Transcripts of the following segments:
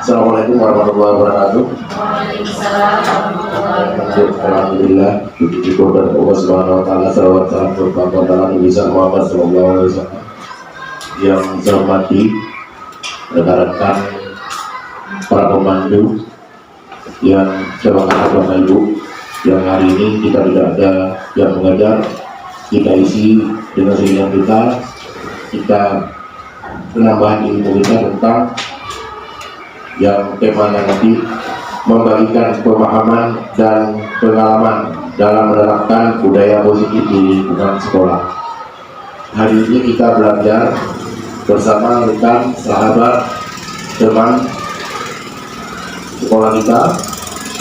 Assalamualaikum warahmatullahi wabarakatuh. Alhamdulillah, puji syukur dan Allah Subhanahu wa taala, salawat salam kepada Nabi Muhammad sallallahu alaihi wasallam. Yang saya hormati rekan-rekan para pemandu yang saya banggakan Bapak Ibu, yang hari ini kita tidak ada yang mengajar, kita isi dengan senior kita penambahan ilmu kita tentang yang temanya nanti membagikan pemahaman dan pengalaman dalam menerapkan budaya positif di lingkungan sekolah. Hari ini kita belajar bersama rekan, sahabat, teman sekolah kita,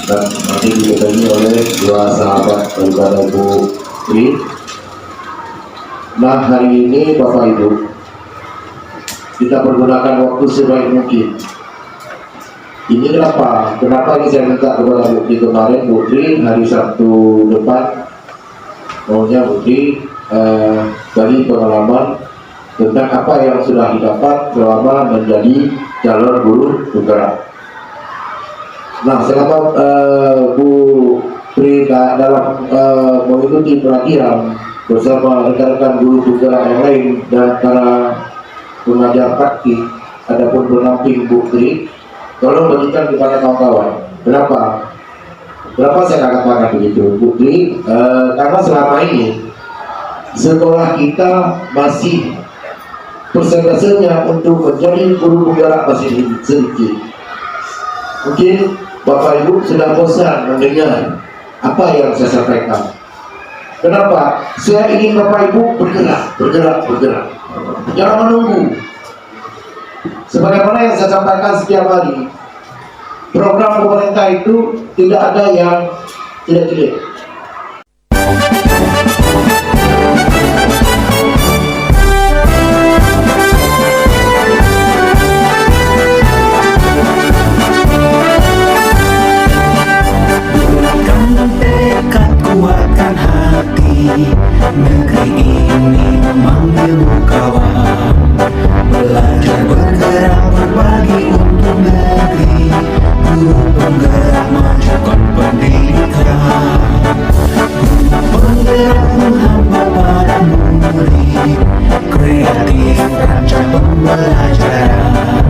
dan nanti didampingi oleh dua sahabat daripada Bu Tri. Nah, hari ini Bapak Ibu, kita pergunakan waktu sebaik mungkin. Ini kenapa ini saya minta kepada Bu Tri kemarin, Bu Tri hari Sabtu depan maunya Bu Tri bagi pengalaman tentang apa yang sudah didapat selama menjadi calon guru penggerak. Nah, selama Bu Tri dalam mengikuti pelatihan bersama rekan-rekan guru penggerak yang lain dan para pengajar praktik, adapun pendamping Bu Tri, tolong bagikan kepada kawan-kawan. Kenapa saya katakan begitu, Bu Tri? Karena selama ini sekolah kita masih persentasenya untuk menjadi guru penggerak masih sedikit. Mungkin Bapak Ibu sudah bosan mendengar apa yang saya sampaikan. Kenapa? Saya ingin Bapak Ibu bergerak. Jangan menunggu. Sebagaimana yang saya sampaikan setiap hari, program pemerintah itu tidak ada yang tidak. Kuatkan hati, negeri ini memanggilmu kawan. Belajar bergerak berbagi untuk negeri, guru penggerak majukan pendidikan. Guru penggerak menghamba para murid, kreatif rancang pembelajaran.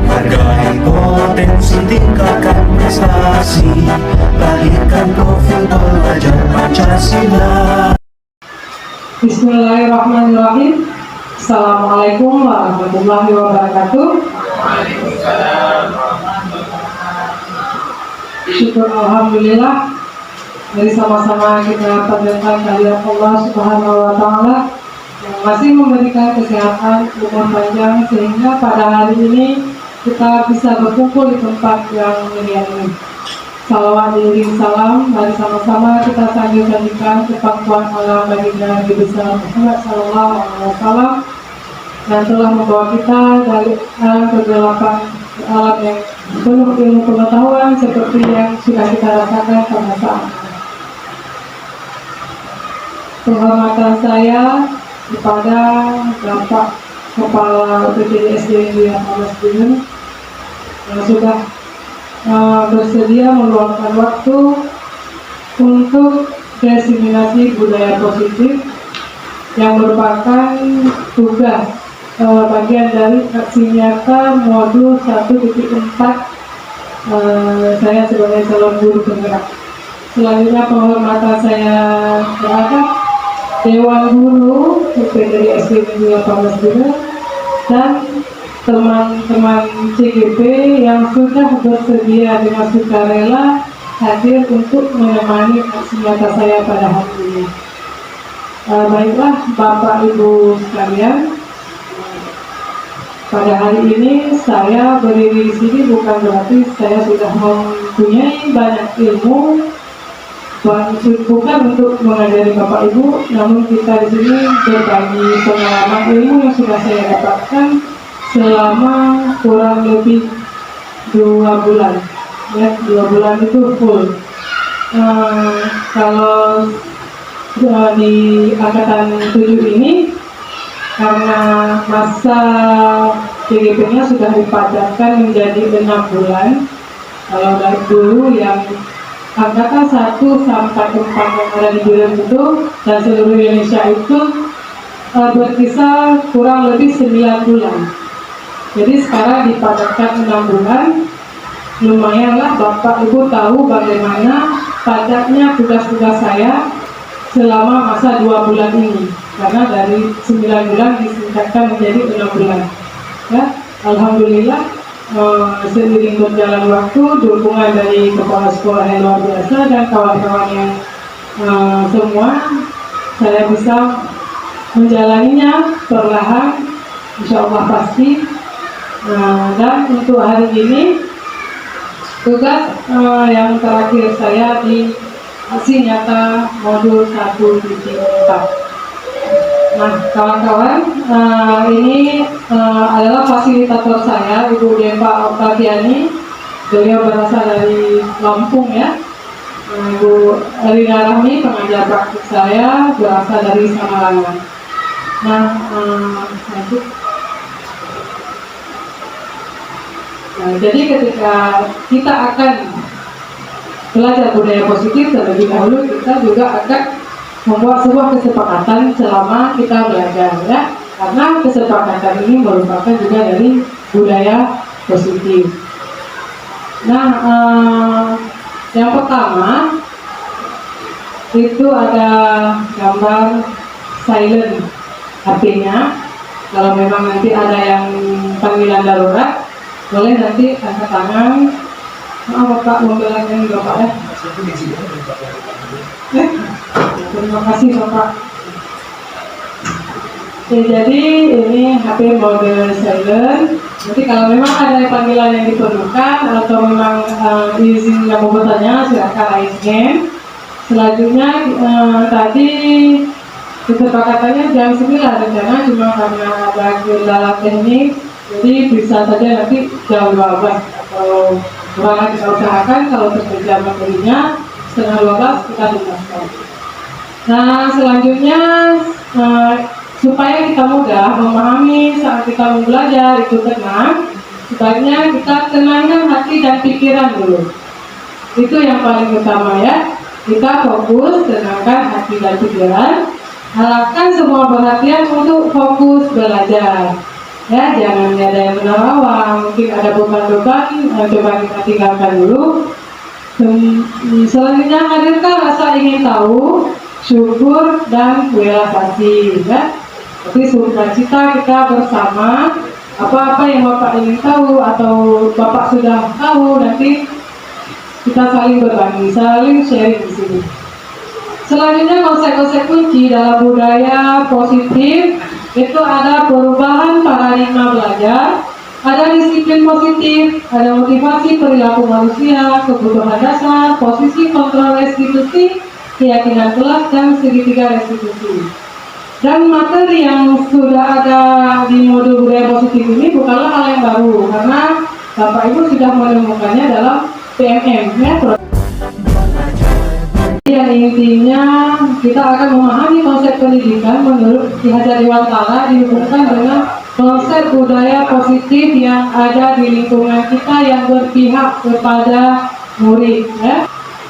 Hargai potensi, tingkatkan prestasi, lahirkan profil pelajar Pancasila. Bismillahirrahmanirrahim. Assalamualaikum warahmatullahi wabarakatuh. Syukur alhamdulillah, dari sama-sama kita panjatkan kehadirat Allah Subhanahu wa taala yang masih memberikan kesehatan, umur panjang, sehingga pada hari ini kita bisa berkumpul di tempat yang mulia ini. Salawat diiring salam, mari sama-sama kita sanjung-sanjungkan kepangkuan Allah baginda Nabi besar Muhammad sallallahu alaihi wasallam yang telah membawa kita dari alam kegelapan ke alam yang penuh ilmu pengetahuan seperti yang sudah kita rasakan pada saat ini. Penghormatan saya kepada Bapak Kepala PPD SD Mulia Thomas Binen yang sudah bersedia meluangkan waktu untuk diseminasi budaya positif yang merupakan tugas bagian dari aksi nyata modul 1.4 saya sebagai calon guru penggerak. Selanjutnya penghormatan saya terhadap Dewan Guru PPD SD Mulia Thomas Binen dan teman-teman CGP yang sudah bersedia dengan sukarela hadir untuk menemani aksi nyata saya pada hari ini. Baiklah Bapak Ibu sekalian, pada hari ini saya berdiri di sini bukan berarti saya sudah mempunyai banyak ilmu, bukan untuk mengajari Bapak Ibu, namun kita di sini berbagi pengalaman ilmu yang sudah saya dapatkan selama kurang lebih 2 bulan, ya 2 bulan itu full. Kalau di angkatan 7 ini karena masa PGP-nya sudah dipadatkan menjadi 6 bulan. Kalau dari dulu yang angkatan 1 sampai 4 yang ada di Biren itu dan seluruh Indonesia itu berkisar kurang lebih 9 bulan. Jadi sekarang dipadatkan 6 bulan. Lumayanlah Bapak Ibu tahu bagaimana padatnya tugas-tugas saya selama masa 2 bulan ini. Karena dari 9 bulan disingkatkan menjadi 6 bulan. Ya, alhamdulillah seiring berjalan waktu, dukungan dari kepala sekolah yang luar biasa dan kawan-kawan yang semua, saya bisa menjalaninya perlahan, insya Allah pasti. Dan untuk hari ini tugas yang terakhir saya di aksi nyata modul 1.4. Nah, kawan-kawan, ini adalah fasilitator saya, Ibu Deva Oktaviani. Beliau berasal dari Lampung ya. Ibu Erina Rahmi, pengajar praktik saya, berasal dari Samalangan. Nah, lanjut. Jadi ketika kita akan belajar budaya positif, terlebih dahulu kita juga akan membuat sebuah kesepakatan selama kita belajar ya, karena kesepakatan ini merupakan juga dari budaya positif. Nah, yang pertama itu ada gambar silent HP-nya. Kalau memang nanti ada yang panggilan darurat, boleh nanti angkat tangan. Maaf Bapak, membelakang Bapak ya. Terima kasih Bapak. Jadi ini HP mode silent. Jadi kalau memang ada panggilan yang diperlukan atau memang izin yang mau bertanya, silakan raise hand. Selanjutnya tadi kesepakatannya jam 9 rencana, cuma karena ada kendala teknik, jadi bisa saja nanti jam 12 atau kurang kita usahakan kalau terkerja materinya setengah 12 kita tuntaskan. Nah, selanjutnya supaya kita mudah memahami saat kita mau belajar itu tenang, sebaiknya kita tenangkan hati dan pikiran dulu. Itu yang paling utama ya. Kita fokus, tenangkan hati dan pikiran. Harapkan semua perhatian untuk fokus belajar. Ya, jangan ada yang menerawang. Mungkin ada beban-beban, coba kita tinggalkan dulu. Selanjutnya hadirkan rasa ingin tahu, syukur dan relaksasi ya. Tapi sukacita kita bersama, apa-apa yang Bapak ingin tahu atau Bapak sudah tahu, nanti kita saling berbagi, saling sharing di sini. Selanjutnya konsep-konsep kunci dalam budaya positif itu ada perubahan paradigma belajar, ada disiplin positif, ada motivasi perilaku manusia, kebutuhan dasar, posisi kontrol restitusi, keyakinan kelas, dan segitiga restitusi. Dan materi yang sudah ada di modul budaya positif ini bukanlah hal yang baru, karena Bapak Ibu sudah menemukannya dalam PMM ya. Yang intinya kita akan memahami konsep pendidikan menurut Ki Hajar Dewantara dihubungkan dengan konsep budaya positif yang ada di lingkungan kita yang berpihak kepada murid ya.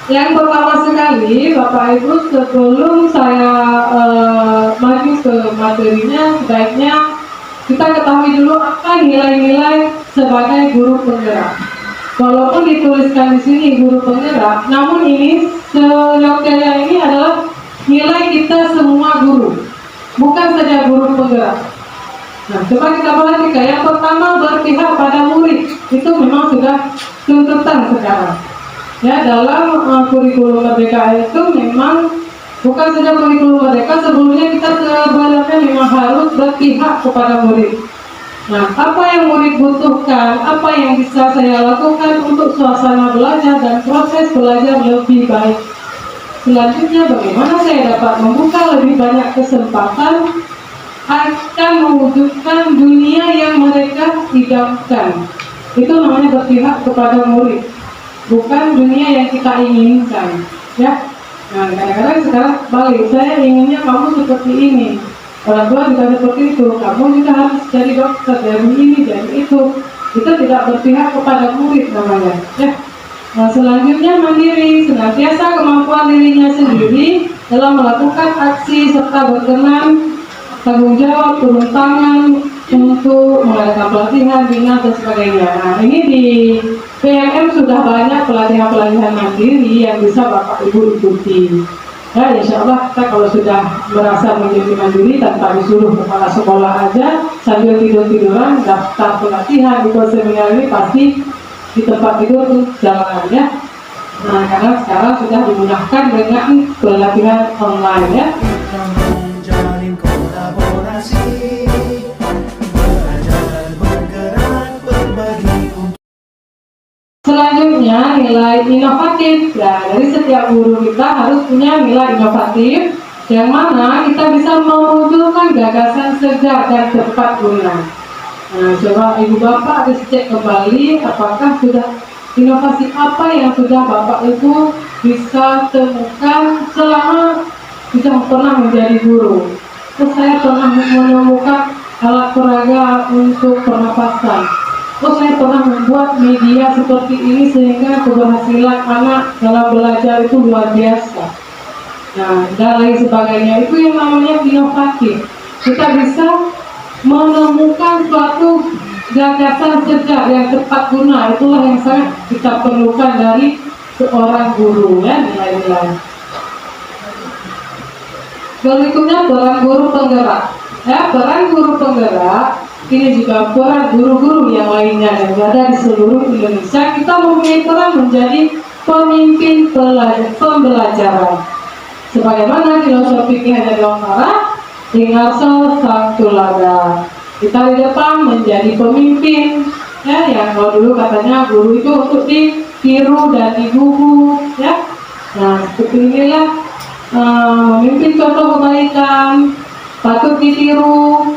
Yang pertama sekali, Bapak Ibu, sebelum saya maju ke materinya, sebaiknya kita ketahui dulu apa nilai-nilai sebagai guru penggerak. Walaupun dituliskan di sini guru penggerak, namun ini seyogyanya ini adalah nilai kita semua guru, bukan saja guru penggerak. Nah, coba kita perhatikan. Yang pertama, berpihak pada murid, itu memang sudah tuntutan sekarang. Ya, dalam kurikulum merdeka itu memang bukan saja kurikulum merdeka, sebelumnya kita sebenarnya memang harus berpihak kepada murid. Nah, apa yang murid butuhkan, apa yang bisa saya lakukan untuk suasana belajar dan proses belajar lebih baik. Selanjutnya, bagaimana saya dapat membuka lebih banyak kesempatan akan mewujudkan dunia yang mereka idamkan. Itu namanya berpihak kepada murid, bukan dunia yang kita inginkan ya. Nah, kadang-kadang sekarang balik, saya inginnya kamu seperti ini, orang tua juga seperti itu, kamu juga harus jadi dokter, jadi ini, jadi itu. Kita tidak berpihak kepada murid namanya. Ya. Nah, selanjutnya mandiri, senantiasa kemampuan dirinya sendiri dalam melakukan aksi serta berkenan, tanggung jawab, turun tangan untuk mengadakan pelatihan, bina dan sebagainya. Nah, ini di PMM sudah banyak pelatihan-pelatihan mandiri yang bisa Bapak Ibu ikuti. Ya, insya Allah kita kalau sudah merasa menjadi mandiri tanpa disuruh kepala sekolah aja, sambil tidur-tiduran, daftar pelatihan di seminar ini pasti di tempat tidur tuh jalan ya. Nah, karena sekarang sudah dimudahkan dengan pelatihan online ya. Kita menjalin kolaborasi, belajar bergerak berbagi untuk Selanjutnya nilai inovatif. Ya, dari setiap guru kita harus punya nilai inovatif yang mana kita bisa memunculkan gagasan segar dan tepat guna. Nah, coba Ibu Bapak dicek kembali apakah sudah inovasi apa yang sudah Bapak Ibu bisa temukan selama sudah pernah menjadi guru. Terus saya pernah menemukan alat peraga untuk pernapasan. Terus saya pernah membuat media seperti ini sehingga keberhasilan anak dalam belajar itu luar biasa. Nah, dan lain sebagainya itu yang namanya inovatif. Kita bisa menemukan suatu gagasan segar yang tepat guna, itulah yang sangat kita perlukan dari seorang guru ya, nilai-nilai. Berikutnya peran guru penggerak. Ya, peran guru penggerak ini juga peran guru-guru yang lainnya yang ada di seluruh Indonesia. Kita mempunyai peran menjadi pemimpin pembelajaran. Sebagaimana filosofi Ki Hajar Dewantara, Ingarso Sang Tulaga. Kita di depan menjadi pemimpin, ya, yang kalau dulu katanya guru itu untuk ditiru dan digugu, ya. Nah, seperti inilah memimpin contoh kebaikan, patut ditiru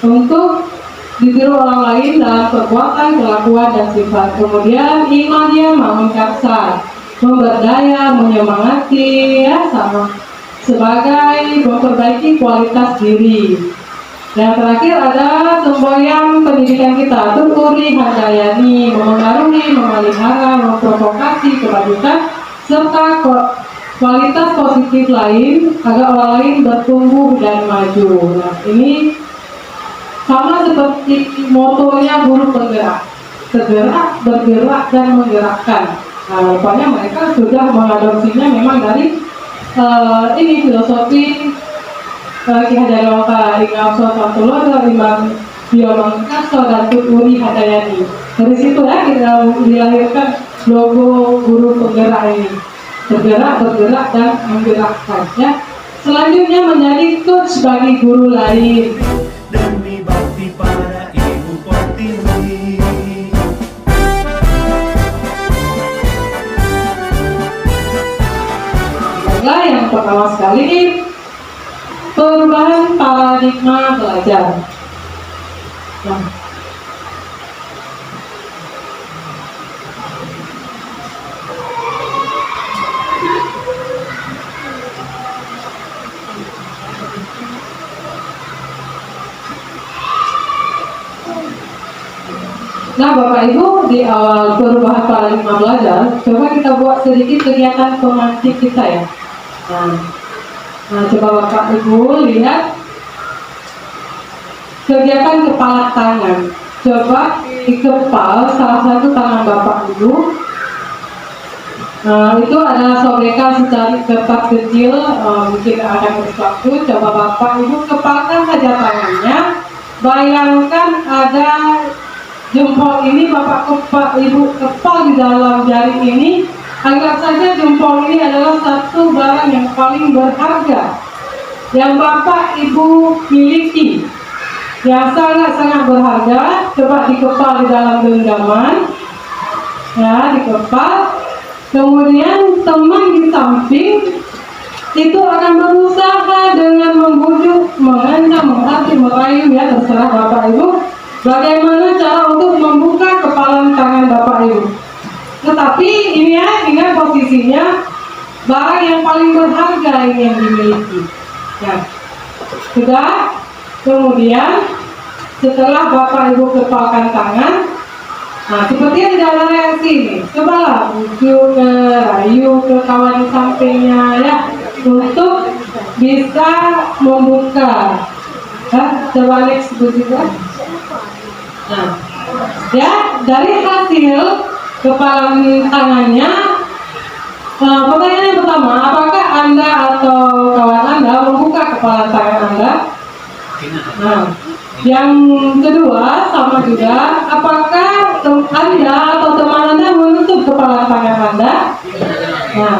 untuk ditiru orang lain dalam perbuatan, kelakuan dan sifat. Kemudian iman dia mengkarsa, memberdaya, menyemangati, ya, sama sebagai memperbaiki kualitas diri. Yang terakhir ada semboyan pendidikan kita, Tuturi Handayani, memengaruhi, memelihara, memprovokasi kebajikan serta kualitas positif lain agar orang lain bertumbuh dan maju. Nah, ini sama seperti motonya guru penggerak, tergerak, bergerak dan menggerakkan. Nah, rupanya mereka sudah mengadopsinya memang dari ini filosofi Ki Hajar Dewantara, Ingarso Sang Tulaga, Imam Biomangarso dan Tuturi Handayani. Dari situ ya kita dilahirkan logo guru penggerak ini, bergerak, bergerak dan menggerakkan ya. Selanjutnya menjadi coach bagi guru lain. demi bakti pada Ibu Pertiwi. Baiklah, yang pertama sekali perubahan paradigma belajar. Nah, Bapak Ibu, di awal perubahan paradigma belajar, coba kita buat sedikit kegiatan pemantik kita ya. Nah, coba Bapak Ibu lihat kegiatan kepala tangan. Coba dikepal salah satu tangan Bapak Ibu. Nah, itu adalah sobekan secari kertas kecil, mungkin ada sesuatu. Coba Bapak Ibu kepalkan saja tangannya. Bayangkan ada jempol ini, Bapak Ibu kepal di dalam jari ini. Anggap saja jempol ini adalah satu barang yang paling berharga yang Bapak Ibu miliki, yang sangat-sangat berharga. Coba dikepal di dalam genggaman, ya, dikepal. Kemudian teman di samping itu akan berusaha dengan membujuk, mengancam, menghati, merayu, ya, terserah Bapak Ibu bagaimana cara untuk membuka kepalan tangan Bapak Ibu. Tetapi ini ya, ingat posisinya barang yang paling berharga ini yang dimiliki. Ya. Sudah? Kemudian setelah Bapak Ibu kepalkan tangan, nah seperti yang tidak ada reaksi ini, cobalah bujuk ke rayu ke kawan di sampingnya ya, untuk bisa membuka. Coba next juga. Nah, ya dari hasil kepalan tangannya, pertanyaan yang pertama, apakah Anda atau kawan Anda membuka kepala tangan Anda? Nah, yang kedua sama juga, apakah Anda atau teman Anda menutup kepala tangan Anda? Nah,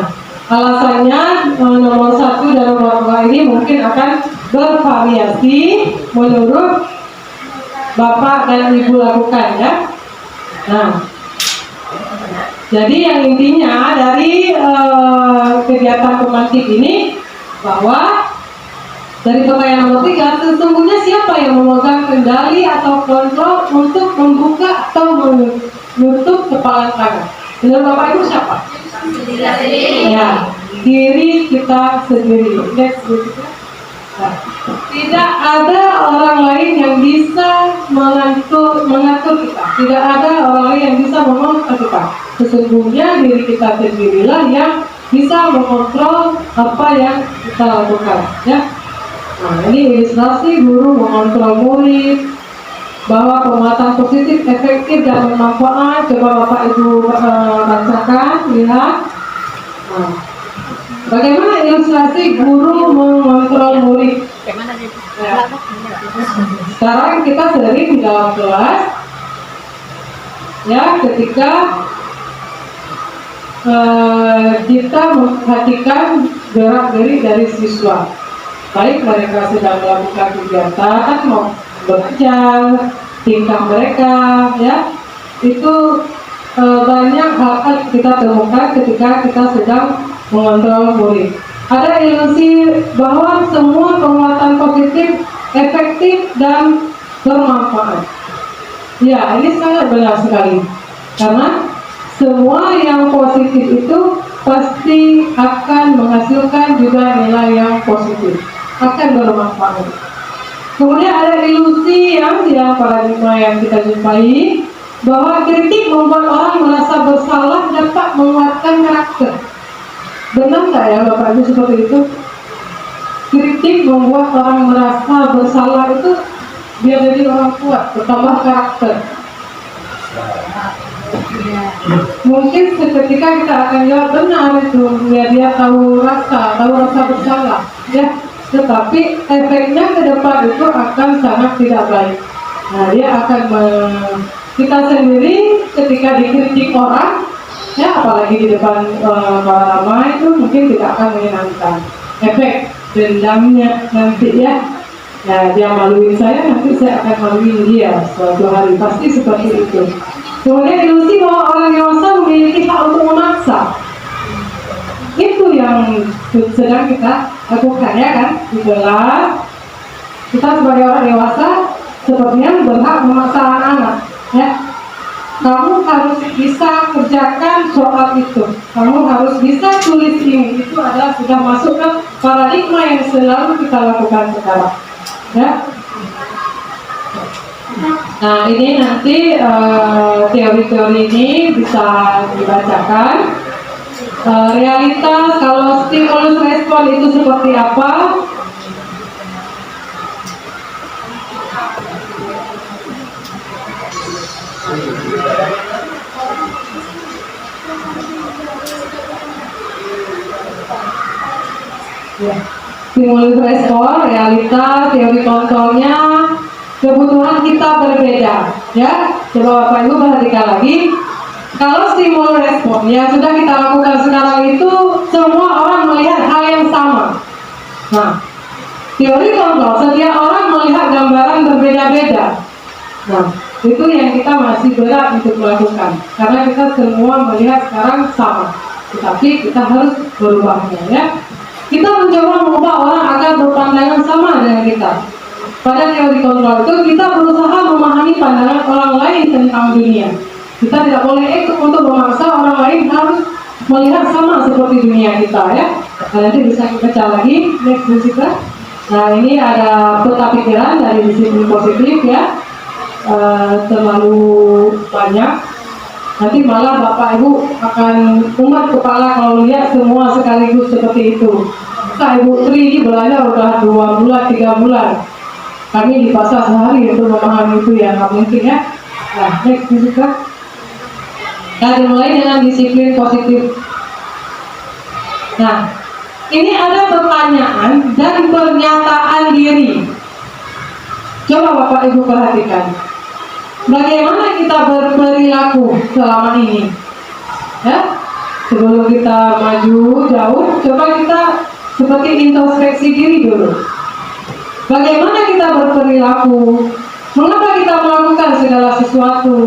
alasannya nomor 1 dan nomor 2 ini mungkin akan bervariasi menurut Bapak dan Ibu lakukan ya. Nah, jadi yang intinya dari kegiatan pemantik ini bahwa dari pertanyaan nomor 3, sesungguhnya siapa yang memegang kendali atau kontrol untuk membuka atau menutup kepala tangan? Menurut Bapak Ibu siapa? Ya, diri kita sendiri. Next, nah, tidak ada orang lain yang bisa mengatur kita. Tidak ada orang lain yang bisa mengontrol kita. Sesungguhnya diri kita sendirilah yang bisa mengontrol apa yang kita lakukan. Ya. Nah, ini ilustrasi guru mengontrol murid bahwa penguatan positif, efektif dan bermanfaat. Coba Bapak Ibu bacakan, lihat. Nah, bagaimana ilustrasi guru mengontrol murid? Ya. Sekarang kita sering di dalam kelas, ya, ketika kita memperhatikan gerak-gerik dari siswa. Baik mereka sedang melakukan kegiatan, mau belajar, tingkah mereka, ya, itu banyak hal kita temukan ketika kita sedang mengontrol murid. Ada ilusi bahwa semua penguatan positif, efektif dan bermanfaat. Ya, ini sangat benar sekali. Karena semua yang positif itu pasti akan menghasilkan juga nilai yang positif, akan bermanfaat. Kemudian ada ilusi yang paradigma yang kita jumpai bahwa kritik membuat orang merasa bersalah dapat menguatkan karakter. Benar nggak ya Bapak Ibu seperti itu? Kritik membuat orang merasa bersalah itu biar jadi orang kuat, bertambah karakter. Mungkin seketika kita akan jawab benar itu, biar dia tahu rasa bersalah, ya. Tetapi efeknya ke depan itu akan sangat tidak baik. Nah, dia akan kita sendiri ketika dikritik orang, ya, apalagi di depan ramai itu mungkin tidak akan menyenangkan. Efek dendamnya nanti ya, dia maluin saya, nanti saya akan maluin dia suatu hari, pasti seperti itu. Kemudian ilusi bahwa orang dewasa memiliki hak untuk memaksa. Itu yang sedang kita lakukan, ya kan? Di kelas kita sebagai orang dewasa sepertinya berhak memaksa anak-anak, ya. Kamu harus bisa kerjakan soal itu, kamu harus bisa tulis ini. Itu adalah sudah masuk ke paradigma yang selalu kita lakukan sekarang, ya. Nah, ini nanti teori-teori ini bisa dibacakan. Realitas kalau stimulus respon itu seperti apa? Ya. Stimulus respon, realita, teori kontrolnya, kebutuhan kita berbeda, ya. Coba Bapak Ibu perhatikan lagi. Kalau stimulus respon yang sudah kita lakukan sekarang itu semua orang melihat hal yang sama. Nah, teori kontrol setiap orang melihat gambaran berbeda-beda. Nah, itu yang kita masih berat untuk melakukan karena kita semua melihat sekarang sama, tetapi kita harus berubahnya, ya. Kita mencoba mengubah orang agar berpandangan sama dengan kita. Pada teori kontrol itu kita berusaha memahami pandangan orang lain tentang dunia. Kita tidak boleh ikut untuk memaksa orang lain harus melihat sama seperti dunia kita, ya. Nanti bisa kita baca lagi next musika. Nah, ini ada peta pikiran dari disiplin positif ya. Terlalu banyak. Nanti malah Bapak Ibu akan umat kepala kalau lihat semua sekaligus seperti itu. Nah, Ibu Tri ini belajar udah 2 bulan, 3 bulan. Kami di pasar sehari untuk memahami itu ya, nggak mungkin ya. Nah, next juga. Nah, dimulai dengan disiplin positif. Nah, ini ada pertanyaan dan pernyataan diri. Coba Bapak Ibu perhatikan. Bagaimana kita berperilaku selama ini? Ya, sebelum kita maju jauh, coba kita seperti introspeksi diri dulu. Bagaimana kita berperilaku? Mengapa kita melakukan segala sesuatu?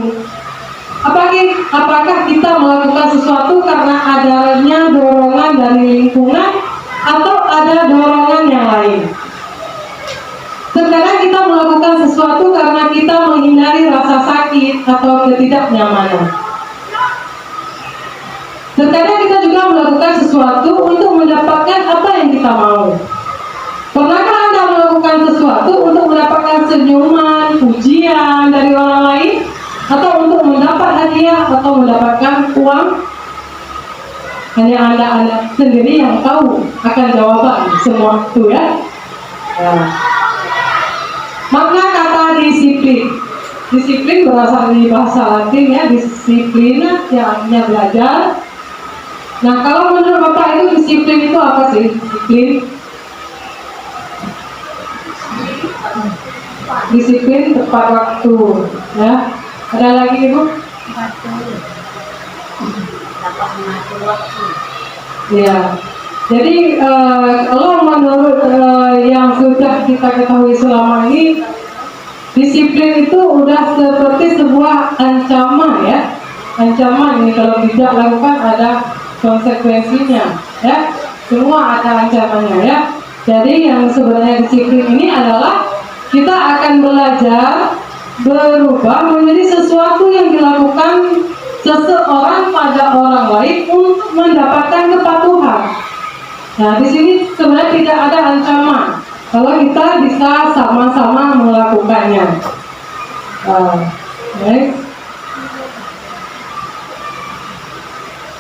Apakah kita melakukan sesuatu karena adanya dorongan dari lingkungan atau ada dorongan yang lain? Terkadang kita melakukan sesuatu karena kita menghindari rasa sakit atau ketidaknyamanan. Terkadang kita juga melakukan sesuatu untuk mendapatkan apa yang kita mau. Pernahkah Anda melakukan sesuatu untuk mendapatkan senyuman, pujian dari orang lain? Atau untuk mendapat hadiah atau mendapatkan uang? Hanya Anda sendiri yang tahu akan jawaban semua itu ya. Makna kata disiplin. Disiplin berasal dari bahasa Latin ya, disiplina yang artinya belajar. Nah, kalau menurut Bapak itu disiplin itu apa sih? Disiplin tepat waktu ya. Ada lagi Ibu? Dapat mengatur waktu. Ya. Jadi kalau menurut yang sudah kita ketahui selama ini, disiplin itu udah seperti sebuah ancaman ya. Ancaman ini kalau tidak lakukan ada konsekuensinya ya. Semua ada ancamannya ya. Jadi yang sebenarnya disiplin ini adalah kita akan belajar berubah menjadi sesuatu yang dilakukan seseorang pada orang lain untuk mendapatkan kepatuhan. Nah, di sini sebenarnya tidak ada ancaman kalau kita bisa sama-sama melakukannya. Next.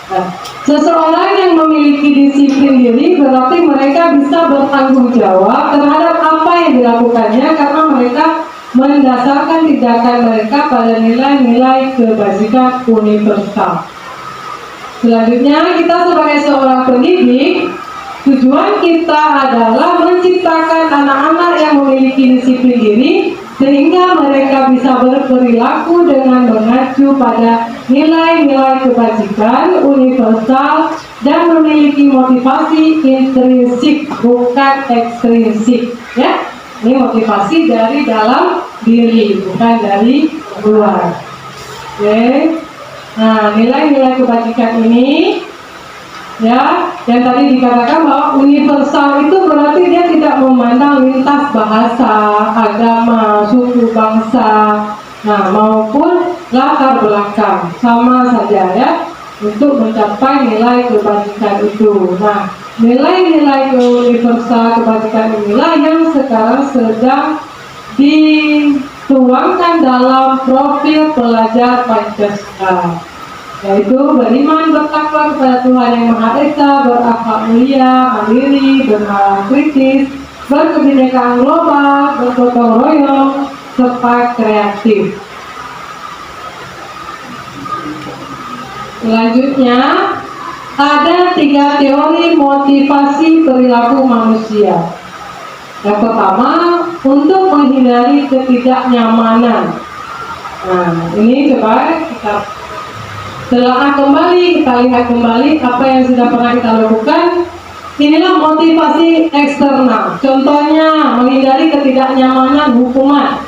Nah, seseorang yang memiliki disiplin diri berarti mereka bisa bertanggung jawab terhadap apa yang dilakukannya karena mereka mendasarkan tindakan mereka pada nilai-nilai kebajikan universal. Selanjutnya, kita sebagai seorang pendidik, tujuan kita adalah menciptakan anak-anak yang memiliki disiplin diri sehingga mereka bisa berperilaku dengan mengacu pada nilai-nilai kebajikan universal dan memiliki motivasi intrinsik bukan ekstrinsik ya. Ini motivasi dari dalam diri bukan dari luar. Oke. Nah, nilai-nilai kebajikan ini ya, yang tadi dikatakan bahwa universal itu berarti dia tidak memandang lintas bahasa, agama, suku, bangsa, nah maupun latar belakang, sama saja ya untuk mencapai nilai kebajikan itu. Nah, nilai-nilai universal kebajikan inilah yang sekarang sedang dituangkan dalam profil pelajar Pancasila, yaitu beriman, bertakwa kepada Tuhan Yang Maha Esa, berakhlak mulia, mandiri, bernalar kritis, berkebinekaan global, bergotong royong, serta kreatif. Selanjutnya, ada 3 teori motivasi perilaku manusia. Yang pertama, untuk menghindari ketidaknyamanan. Nah, ini coba kita telah kembali, kita lihat kembali apa yang sudah pernah kita lakukan. Inilah motivasi eksternal. Contohnya, menghindari ketidaknyamanan hukuman.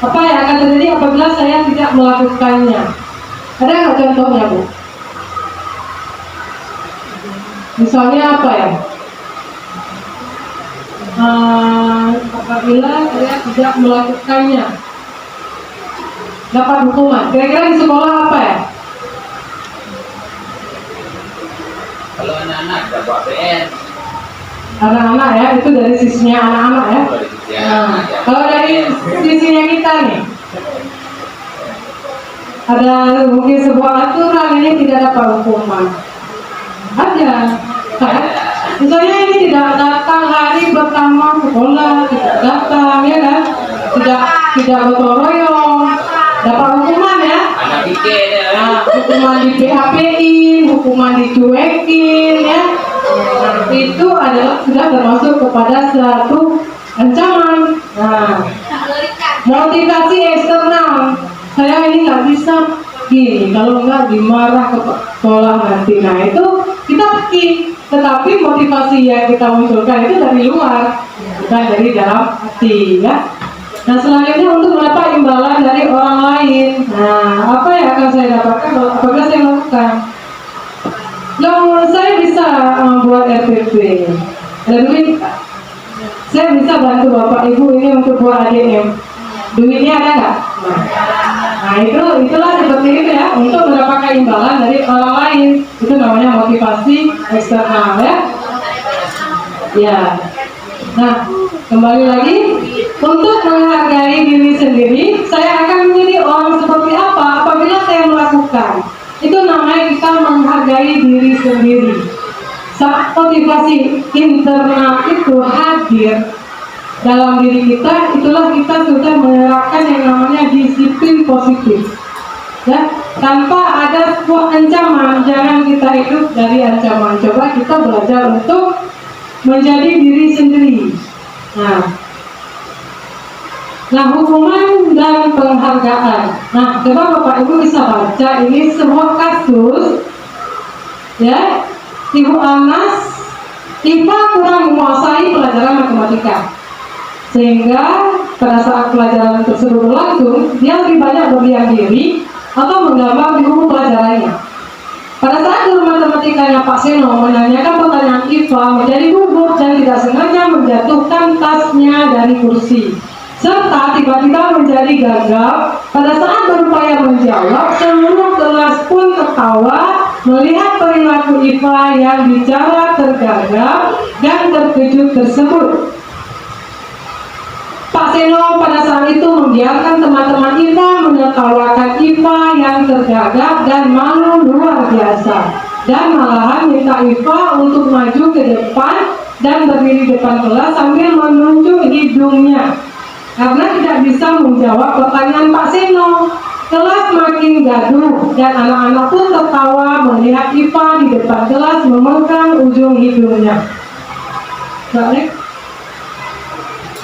Apa yang akan terjadi apabila saya tidak melakukannya? Ada nggak contohnya, Bu? Misalnya apa ya? Apabila saya tidak melakukannya, dapat hukuman. Kira-kira di sekolah apa ya? Kalau anak-anak dapat PN. anak-anak ya, itu dari sisinya anak-anak ya. Nah, kalau dari sisinya kita nih, ada mungkin sebuah aturan ini tidak dapat hukuman. Ada, kan? Misalnya ini tidak datang hari pertama sekolah, tidak datang ya kan, tidak gotong royong, dapat hukuman ya. Nah, hukuman di PHP-in, hukuman dicuekin ya. Nah, itu adalah sudah termasuk kepada suatu ancaman. Nah, motivasi eksternal, saya ini nggak bisa gini, kalau nggak dimarah ke sekolah nanti. Nah itu kita pergi, tetapi motivasi yang kita munculkan itu dari luar, bukan dari dalam hati ya. Nah selanjutnya untuk mendapat imbalan dari orang lain. Nah apa yang akan saya dapatkan apabila saya melakukan? Loh, saya bisa buat RPP, ada duit. Saya bisa bantu bapak ibu ini untuk buat ADM. Duitnya ada nggak? Nah itulah seperti itu ya, untuk mendapatkan imbalan dari orang lain. Itu namanya motivasi eksternal ya. Ya. Nah kembali lagi, untuk menghargai diri sendiri, saya akan menjadi orang seperti apa apabila saya melakukan. Itu namanya kita menghargai diri sendiri. Saat motivasi internal itu hadir dalam diri kita, itulah kita sudah menerapkan yang namanya disiplin positif ya, tanpa ada sebuah ancaman. Jangan kita hidup dari ancaman, coba kita belajar untuk menjadi diri sendiri. Nah hukuman dan penghargaan. Nah coba bapak ibu bisa baca ini sebuah kasus ya. Ibu Anas, Ipa kurang menguasai pelajaran matematika, sehingga pada saat pelajaran tersebut berlangsung, dia lebih banyak berdiam diri atau menggambar di buku pelajarannya. Pada saat guru matematikanya Pak Seno menanyakan pertanyaan Ipa menjadi gugup dan tidak sengaja menjatuhkan tasnya dari kursi, serta tiba-tiba menjadi gagap. Pada saat berupaya menjawab, seluruh kelas pun tertawa melihat perilaku Ipa yang bicara tergagap dan terkejut tersebut. Pak Seno pada saat itu membiarkan teman-teman IPA menertawakan IPA yang tergagap dan malu luar biasa, dan malahan minta IPA untuk maju ke depan dan berdiri depan kelas sambil menunjuk hidungnya karena tidak bisa menjawab pertanyaan Pak Seno. Kelas makin gaduh dan anak-anak pun tertawa melihat IPA di depan kelas memegang ujung hidungnya. Baik.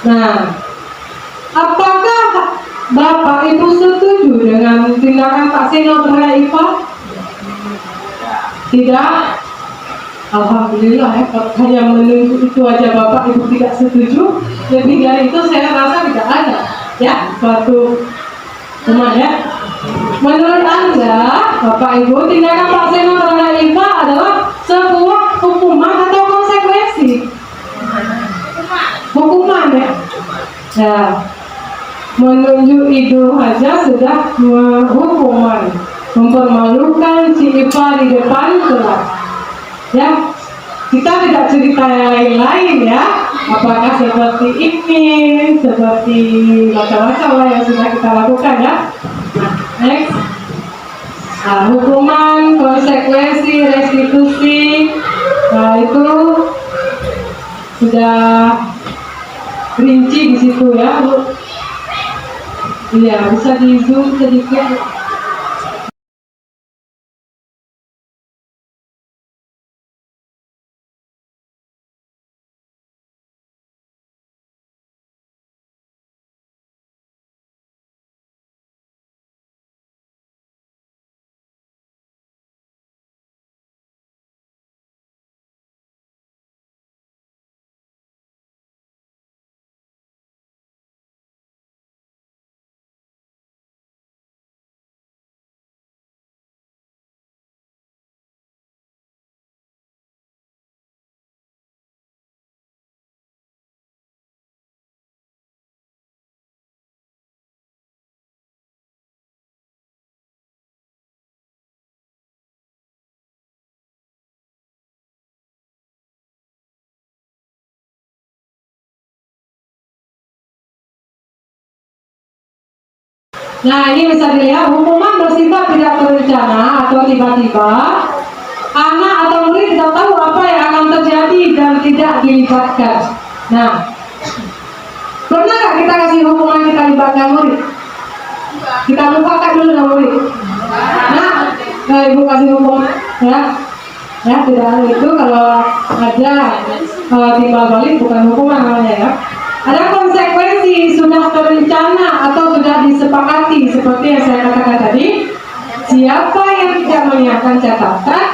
Nah, apakah Bapak Ibu setuju dengan tindakan Pak Seno terhadap IPA? Tidak. Alhamdulillah ya, hanya menunggu itu aja Bapak Ibu tidak setuju. Lebih dari itu saya rasa tidak ada ya suatu teman ya. Menurut Anda Bapak Ibu, tindakan Pak Seno terhadap IPA adalah sebuah hukuman atau konsekuensi? Hukuman ya. Ya, menunjuk hidung aja sudah hukuman, mempermalukan si IPA di depan kelas. Ya, kita tidak cerita yang lain-lain ya. Apakah seperti ini, seperti macam-macam lah yang sudah kita lakukan ya. Next. Nah, hukuman, konsekuensi, restitusi, nah itu sudah rinci di situ ya, Bu. Iya, bisa di zoom sedikit. Nah, ini bisa dilihat hukuman bersifat tidak terencana atau tiba-tiba. Anak atau murid tidak tahu apa yang akan terjadi dan tidak dilibatkan. Nah, pernah nggak kita kasih hukuman kita libatkan murid? Kita mufakat dulu dengan murid. Nah, ibu kasih hukuman, ya tidak ada itu. Kalau ada timbal balik bukan hukuman namanya ya. Ada konsekuensi sudah terencana atau sudah disepakati seperti yang saya katakan tadi. Siapa yang tidak menyiapkan catatan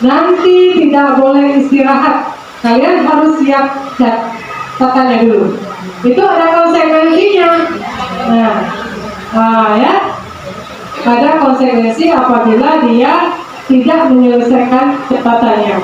nanti tidak boleh istirahat. Kalian harus siap catatannya dulu. Itu ada konsekuensinya. Ya, ada konsekuensi apabila dia tidak menyelesaikan catatannya.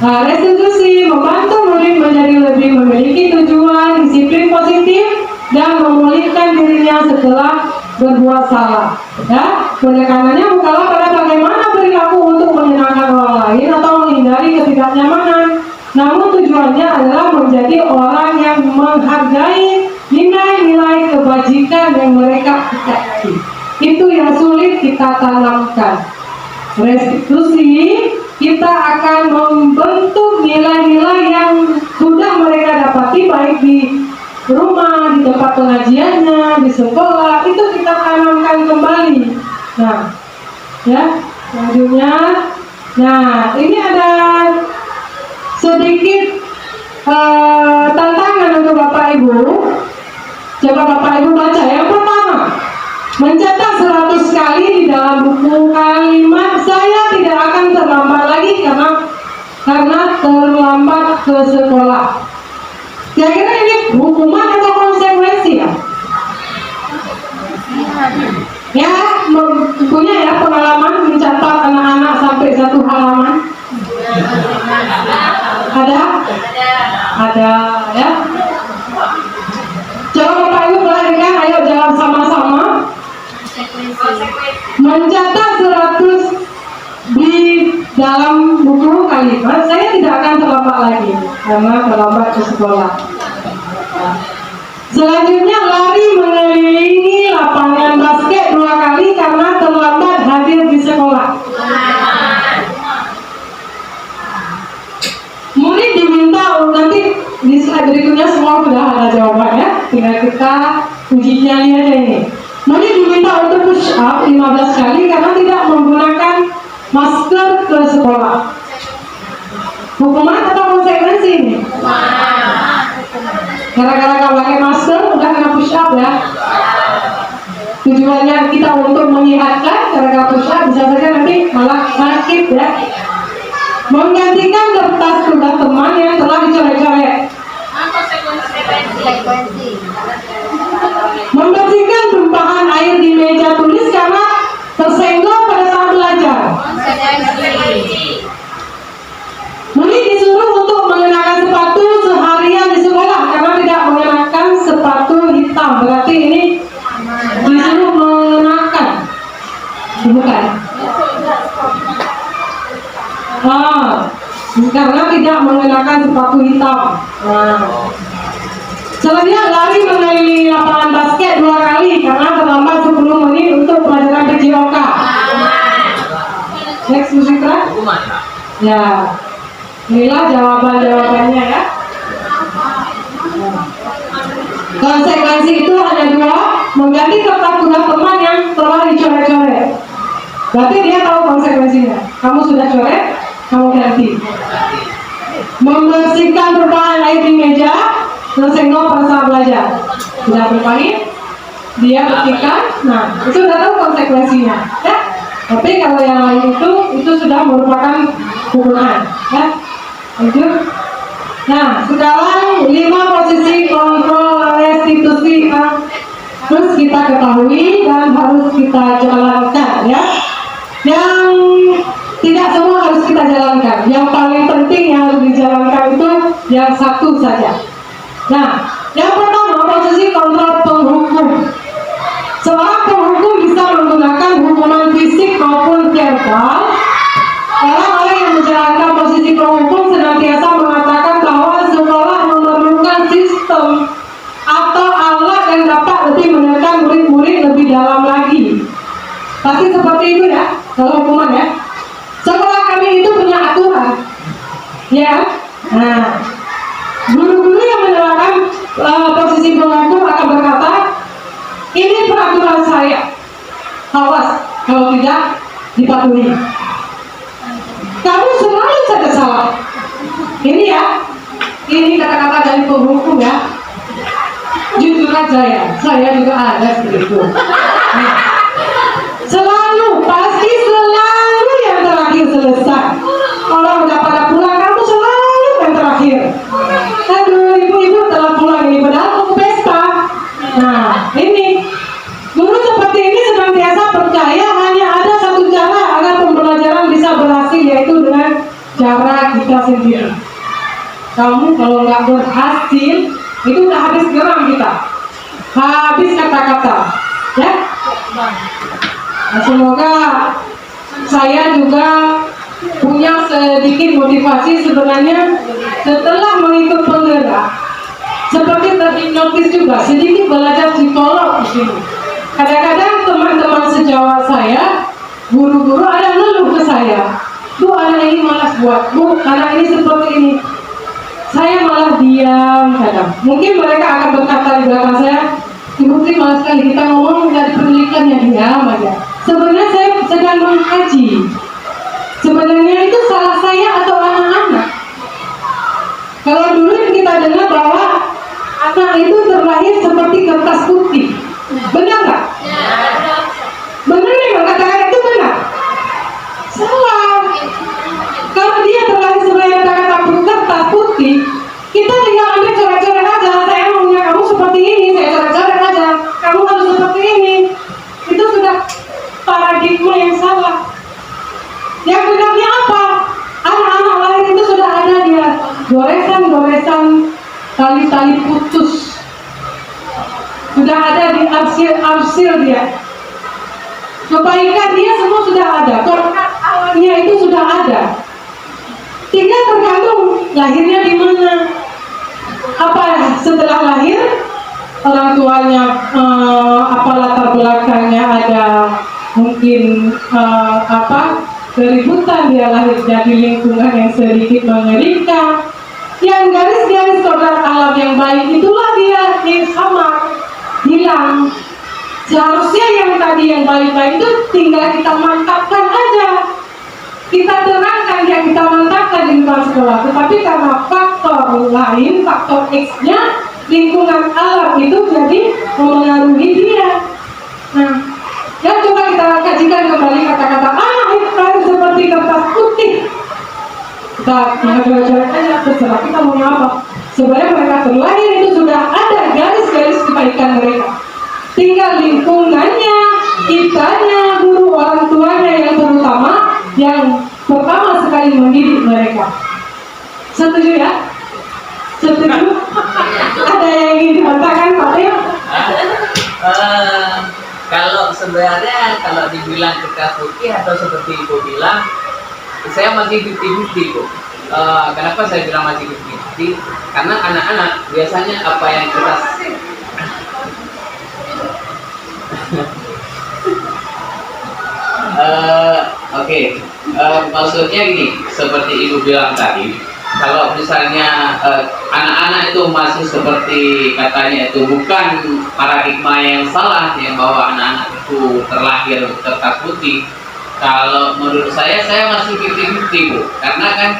Restitusi membantu murid menjadi lebih memiliki tujuan, disiplin positif, dan memulihkan dirinya setelah berbuat salah. Ya, penekanannya bukanlah pada bagaimana perilaku untuk menyenangkan orang lain atau menghindari ketidaknyamanan, namun tujuannya adalah menjadi orang yang menghargai nilai-nilai kebajikan yang mereka ikuti. Itu yang sulit kita tanamkan. Restitusi kita akan membentuk nilai-nilai yang sudah mereka dapati baik di rumah, di tempat pengajiannya, di sekolah, itu kita tanamkan kembali. Nah, ya, selanjutnya, nah ini ada sedikit tantangan untuk Bapak Ibu. Coba Bapak Ibu baca. Yang pertama, mencetak 100 kali di dalam buku kalimat saya tidak akan terlambat lagi karena terlambat ke sekolah. Kira-kira ini hukuman atau konsekuensi ya? Ya, punya ya pengalaman mencatat anak-anak sampai 1 halaman? Ada ya. Coba Bapak Ibu perhatikan, ayo jawab sama-sama. Mencatat 100 di dalam buku kalimat saya tidak akan terlambat lagi karena terlambat ke sekolah. Selanjutnya, lari mengelilingi lapangan basket 2 kali karena terlambat hadir di sekolah. Murid diminta, nanti di slide berikutnya semua sudah ada jawabannya, tinggal kita uji nyali aja ini. Murid diminta untuk push up 15 kali karena tidak menggunakan masker ke sekolah. Hukuman atau konsekuensi ini? Gara-gara gak pakai masker udah kena push up ya. Tujuannya kita untuk menyehatkan, gara-gara push up bisa saja nanti malah sakit ya. Menggantikan kertas tugas teman yang telah dicoret-coret. Membersihkan tumpahan air di meja tulis karena tersenggol pada saat belajar. Murid disuruh untuk mengenakan sepatu seharian di sekolah karena tidak mengenakan sepatu hitam. Berarti ini disuruh mengenakan, bukan? Karena tidak mengenakan sepatu hitam. Selanjutnya, lari mengelilingi lapangan basket 2 kali karena terlambat 10 menit untuk pelajaran PJOK. Next, Musitra. Ya, inilah jawabannya ya. Konsekuensi itu hanya 2, mengganti kertas tugas teman yang telah dicoret-coret. Berarti dia tahu konsekuensinya. Kamu sudah coret, kamu ganti. Membersihkan tumpahan air di meja, tersenggol pada saat belajar. Sudah berpaling, dia bersihkan. Nah, itu sudah tahu konsekuensinya ya. Tapi kalau yang lain itu sudah merupakan hukuman ya. Lanjut. Nah, sekarang 5 posisi kontrol restitusi harus kita ketahui dan harus kita jalankan ya. Yang tidak semua harus kita jalankan. Yang paling penting yang harus dijalankan itu yang 1 saja. Nah, yang pertama, posisi kontrol penghukum. Seorang penghukum bisa menggunakan hukuman fisik maupun verbal. Orang-orang yang menjalankan posisi penghukum senantiasa mengatakan bahwa sekolah memerlukan sistem atau alat yang dapat lebih menekan murid-murid lebih Pasti seperti itu ya, kalau hukuman ya. Sekolah kami itu punya aturan, ya. Nah, guru-guru yang menerapkan posisi pengatur akan berkata, ini peraturan saya, awas kalau tidak dipatuhi. Kamu selalu saja salah. Ini ya, ini kata-kata dari penghukum ya. Jujur aja ya, saya juga ada seperti itu. Nah, selalu, pasti selalu yang terakhir selesai. Kalau udah pada pulang, kamu selalu yang terakhir. Aduh, ibu-ibu telah pulang ini, padahal mau ke pesta. Nah, ini guru seperti ini senantiasa percaya hanya ada satu cara agar pembelajaran bisa berhasil, yaitu dengan cara kita sendiri. Kamu kalau nggak berhasil, itu udah habis geram kita, habis kata-kata, ya. Nah, semoga saya juga punya sedikit motivasi sebenarnya setelah mengikut penggerak, seperti terhipnotis juga, sedikit belajar psikolog di sini. Kadang-kadang teman-teman sejawat saya, guru-guru ada ngeluh ke saya, Bu, anak ini malas buat, Bu, anak ini seperti ini. Saya malah diam kadang. Mungkin mereka akan berkata di belakang saya, Ibu Tri malas sekali kita ngomong nggak dipedulikan, ya diam aja. Sebenarnya saya sedang mengkaji. Sebenarnya itu salah saya atau anak-anak. Kalau dulu kita dengar bahwa anak itu terlahir seperti kertas putih, benar nggak? Benar memang kata-kata itu benar. Salah. Kalau dia terlahir sebagai kata-kata kertas putih, kita tinggal ambil coret-coret aja. Saya maunya kamu seperti ini, saya coret-coret aja. Kamu harus seperti ini. Itu sudah paradigma yang salah. Yang benarnya apa? Anak-anak lahir itu sudah ada dia goresan-goresan, tali-tali putus. Sudah ada di arsir dia. Kebaikan dia semua sudah ada. Berkat alamnya itu sudah ada. Tinggal tergantung lahirnya di mana. Apa setelah lahir orang tuanya apa latar belakangnya, ada mungkin keributan, dia lahir dari lingkungan yang sedikit mengerikan, yang garis-garis kodrat alam yang baik itulah dia sama hilang. Seharusnya yang tadi yang baik-baik itu tinggal kita mantapkan aja, kita terangkan, yang kita mantapkan di luar sekolah. Tetapi karena faktor lain, faktor X-nya, lingkungan alam itu jadi mempengaruhi dia. Nah, ya coba kita kajikan kembali kata-kata anak itu kan seperti kertas putih. Kita coret-coret aja, terserah kita mau apa. Sebenarnya mereka terlahir itu sudah ada garis-garis kebaikan mereka. Tinggal lingkungannya, kitanya, guru, orang tuanya yang terutama, yang pertama sekali mendidik mereka. Setuju ya? Setuju? Ada yang ingin dikatakan Pak Teo? Kalau sebenarnya kalau dibilang kertas putih atau seperti Ibu bilang, saya masih 50-50 Bu. Kenapa saya bilang masih 50-50? Karena anak-anak biasanya apa yang kertas maksudnya gini, seperti Ibu bilang tadi, kalau misalnya anak-anak itu masih seperti katanya itu bukan paradigma yang salah, yang bahwa anak-anak itu terlahir kertas putih. Kalau menurut saya masih 50-50 Bu, karena kan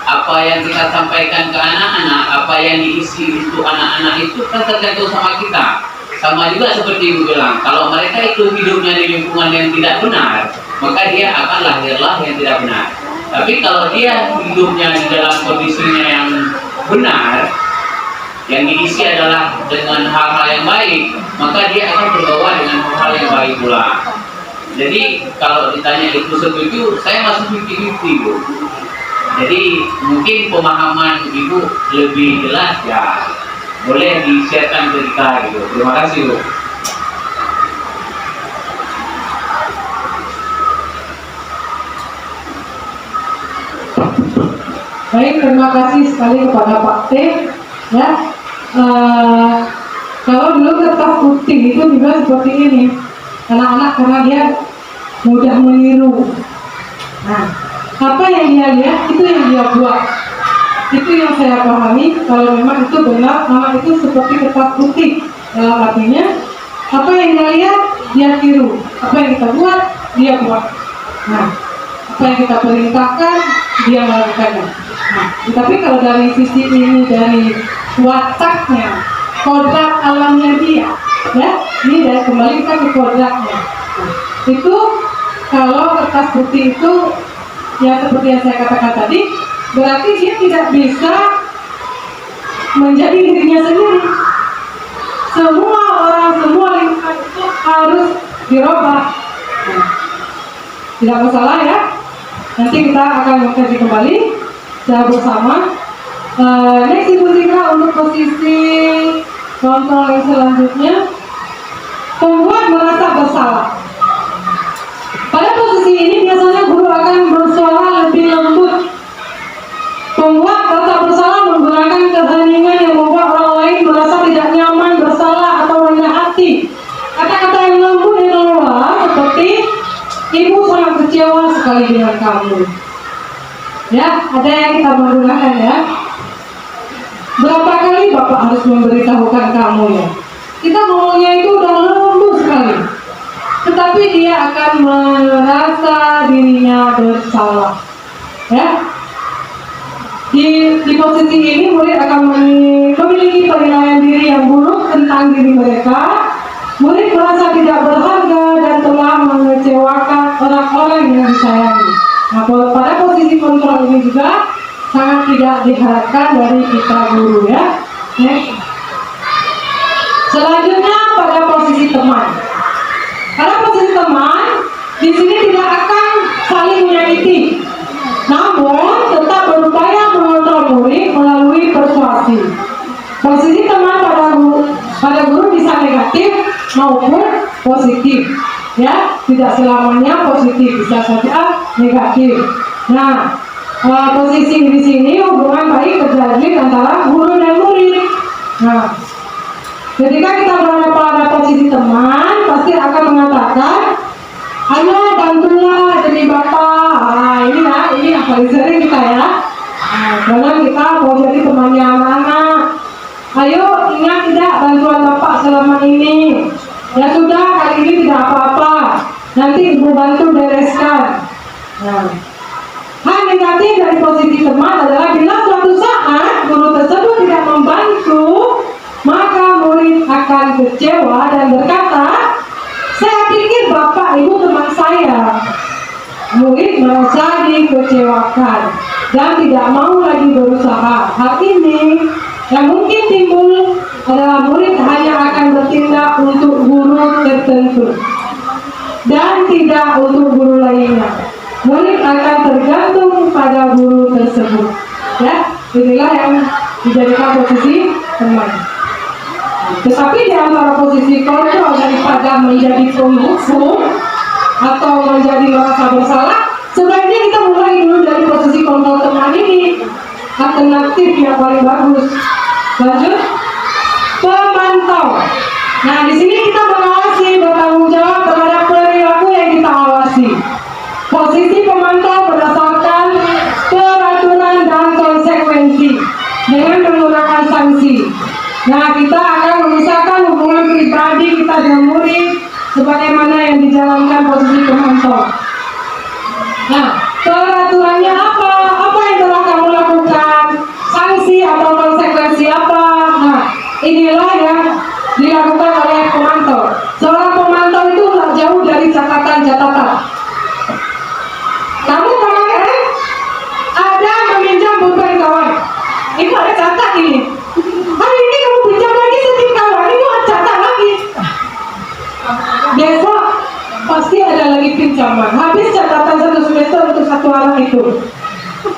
apa yang kita sampaikan ke anak-anak, apa yang diisi itu anak-anak itu kan tergantung sama kita. Sama juga seperti Ibu bilang, kalau mereka itu hidupnya di lingkungan yang tidak benar, maka dia akan lahirlah yang tidak benar. Tapi kalau dia hidupnya di dalam kondisinya yang benar, yang diisi adalah dengan hal-hal yang baik, maka dia akan bergaul dengan hal-hal yang baik pula. Jadi kalau ditanya itu setuju, saya masih 50-50 Bu. Jadi mungkin pemahaman Ibu lebih jelas ya, boleh di-sharekan ke kita gitu. Terima kasih Bu. Baik, terima kasih sekali kepada Pak T. Ya, kalau dulu kertas putih itu juga seperti ini, anak-anak karena dia mudah meniru. Nah, apa yang dia lihat itu yang dia buat. Itu yang saya pahami. Kalau memang itu benar, maka itu seperti kertas putih. Dalam artinya, apa yang dia lihat dia tiru, apa yang kita buat dia buat. Nah, apa yang kita perintahkan dia melakukannya. Nah, tetapi kalau dari sisi ini, dari wataknya, kodrat alamnya dia, ya, ini dari kembali kita ke kodratnya. Nah, itu kalau kertas putih itu ya seperti yang saya katakan tadi, berarti dia tidak bisa menjadi dirinya sendiri. Semua orang, semua lingkungan itu harus dirubah. Nah, tidak masalah ya. Nanti kita akan mengkaji kembali secara bersama. Next Ibu Zikra untuk posisi kontrol yang selanjutnya, pembuat merasa bersalah. Pada posisi ini biasanya guru akan bersuara lebih lembut. Pembuat merasa bersalah menggunakan keheningan yang membuat orang lain merasa tidak nyaman, bersalah atau rendah hati. Kata-kata yang lembut dan leluhur seperti ibu sangat kecewa sekali dengan kamu. Ya, ada yang kita menggunakan ya. Berapa kali Bapak harus memberitahukan kamu ya? Kita ngomongnya itu udah lembut sekali. Tetapi dia akan merasa dirinya bersalah. Ya. Di posisi ini murid akan memiliki penilaian diri yang buruk tentang diri mereka. Murid merasa tidak berharga dan telah mengecewakan orang-orang yang disayangi. Nah, pada posisi kontrol ini juga sangat tidak diharapkan dari kita guru ya. Selanjutnya pada posisi teman. Pada posisi teman, di sini tidak akan saling menyakiti, namun tetap berupaya mengontrol murid melalui persuasi. Posisi teman pada guru bisa negatif maupun positif, ya, tidak selamanya positif, bisa saja negatif. Nah, posisi di sini hubungan baik terjadi antara guru dan murid. Nah, ketika kita berada pada posisi teman, pasti akan mengatakan, ayo bantulah demi Bapak. Ini yang paling sering kita ya. Jangan kita mau jadi temannya anak-anak. Ayo ingat tidak bantuan Bapak selama ini. Ya sudah, kali ini tidak apa-apa. Nanti Ibu bantu bereskan. Nah, hal negatif dari posisi teman adalah bila suatu saat guru tersebut tidak membantu, maka murid akan kecewa dan berkata, saya pikir Bapak Ibu teman saya. Murid merasa dikecewakan dan tidak mau lagi berusaha. Hal ini yang mungkin timbul adalah murid hanya akan bertindak untuk guru tertentu dan tidak untuk guru lainnya. Murid akan tergantung pada guru tersebut. Ya, inilah yang dijadikan posisi teman. Tetapi di antara posisi kontrol daripada menjadi penghukum atau menjadi merasa bersalah, sebaiknya kita mulai dulu dari posisi kontrol teman ini. Alternatif yang paling bagus. Lanjut, pemantau. Nah, di sini kita mengawasi, bertanggung jawab terhadap perilaku yang kita awasi. Posisi pemantau berdasarkan peraturan dan konsekuensi dengan menggunakan sanksi. Nah, kita akan memisahkan hubungan pribadi kita dengan murid sebagaimana yang dijalankan posisi pemantau. Nah, peraturannya apa? Apa yang telah kamu lakukan? Sanksi atau konsekuensi apa? Nah, inilah yang dilakukan oleh pemantau. Seorang pemantau itu tidak jauh dari catatan-catatan. Kamu kemarin ada meminjam pulpen kawan. Itu ada catat ini. Hari ini kamu pinjam lagi setim kawan. Itu ada catat lagi. Besok pasti ada lagi pinjaman. Habis catatan satu semester untuk satu anak itu.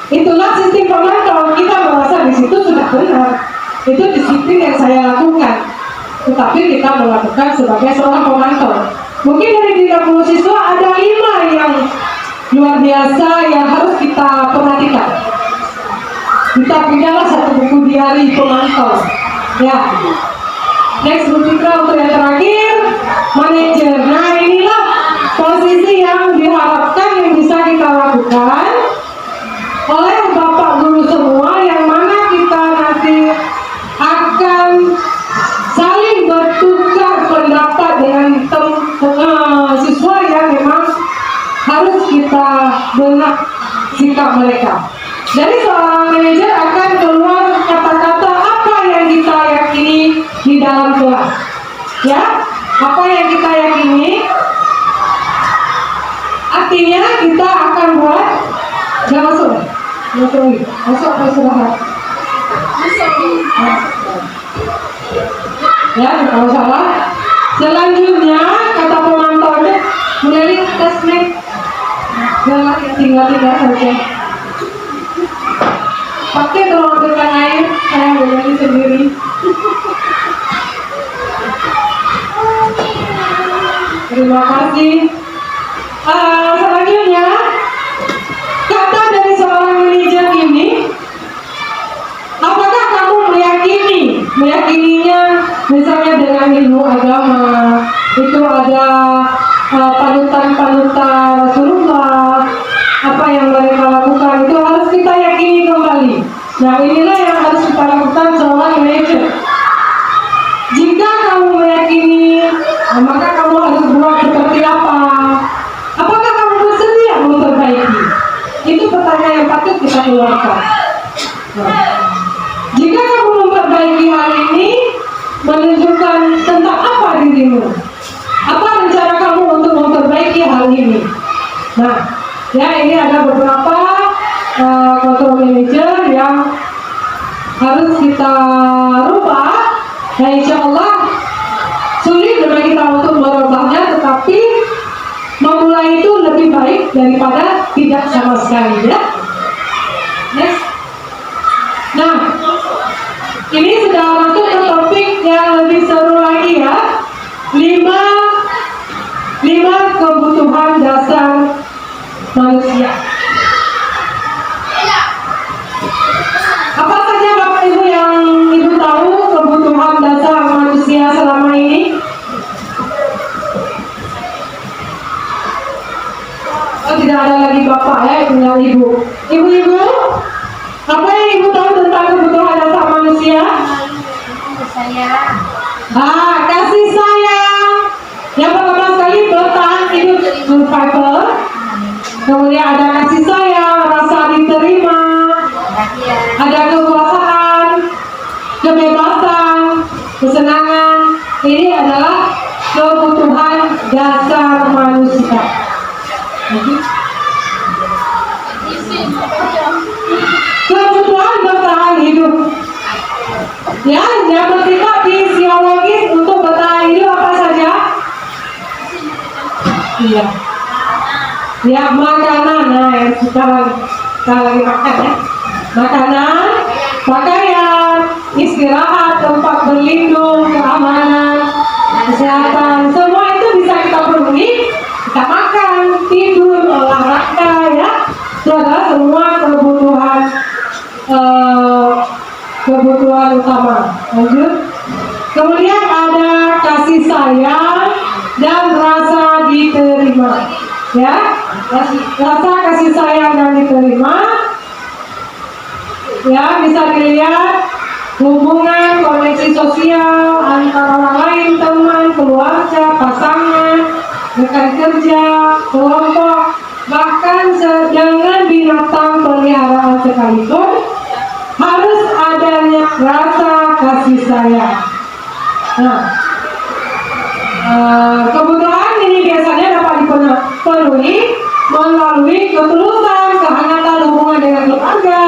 Itulah sistem pemantau. Kita merasa di situ sudah benar. Itu disiplin yang saya lakukan. Tetapi kita melakukan sebagai seorang pemantau. Mungkin dari 30 siswa ada 5 yang luar biasa yang harus kita perhatikan. Kita pinjamlah satu buku diari pemantau. Ya. Next Bu Citra untuk yang terakhir, manajer. Nah, inilah posisi yang kita benak sikap mereka. Dari seorang manajer akan keluar kata-kata apa yang kita yakini di dalam kelas. Ya, apa yang kita yakini, artinya kita akan buat. Jangan masuk, masuk istirahat. Ya, kalau salah. Selanjutnya kata penontonnya mulai tes mic. Jangan tinggal saja. Pakai tolong ambilkan air, saya bernyanyi sendiri. Terima kasih. Selanjutnya kata dari seorang manajer ini, apakah kamu meyakininya misalnya dengan ilmu agama itu ada panutan Rasulullah, apa yang mereka lakukan itu harus kita yakini kembali. Nah, inilah yang harus kita lakukan seorang manajer. Jika kamu meyakini, maka kamu harus buat seperti apa? Apakah kamu bersedia memperbaiki? Itu pertanyaan yang patut kita keluarkan. Nah, jika kamu memperbaiki hal ini, menunjukkan tentang apa dirimu? Apa rencana kamu untuk memperbaiki hal ini? Nah, ya ini ada beberapa control manager yang harus kita rubah. Nah, insya Allah sulit bagi kita untuk merubahnya, tetapi memulai itu lebih baik daripada tidak sama sekali, ya. Next. Nah, ini sudah masuk ke topik yang lebih seru lagi, ya. 5 kebutuhan dasar manusia. Apa saja Bapak Ibu yang Ibu tahu kebutuhan dasar manusia selama ini? Oh, tidak ada lagi Bapak, ya, tinggal Ibu. Ibu-ibu, apa yang Ibu tahu tentang kebutuhan dasar manusia? Kasih sayang. Yang pertama sekali bertahan hidup, survival. Kemudian ada kasih sayang, rasa diterima, ada kekuasaan, kebebasan, kesenangan. Ini adalah kebutuhan dasar manusia. Kebutuhan bertahan hidup. Ya, yang bersifat fisiologis untuk bertahan hidup apa saja? Iya. Ya, makanan. Nah, yang kita lagi makan, ya. Makanan, pakaian, istirahat, tempat berlindung, keamanan, kesehatan, semua itu bisa kita penuhi. Kita makan, tidur, olahraga, ya. Itu adalah semua kebutuhan utama. Lanjut. Kemudian ada kasih sayang dan rasa diterima. Ya, rasa kasih sayang dan diterima. Ya, bisa dilihat hubungan, koneksi sosial antara orang lain, teman, keluarga, pasangan, rekan kerja, kelompok, bahkan dengan binatang peliharaan sekalipun harus adanya rasa kasih sayang. Nah, kebutuhan ini biasanya dapat dipenuhi melalui ketulusan, kehangatan hubungan dengan keluarga,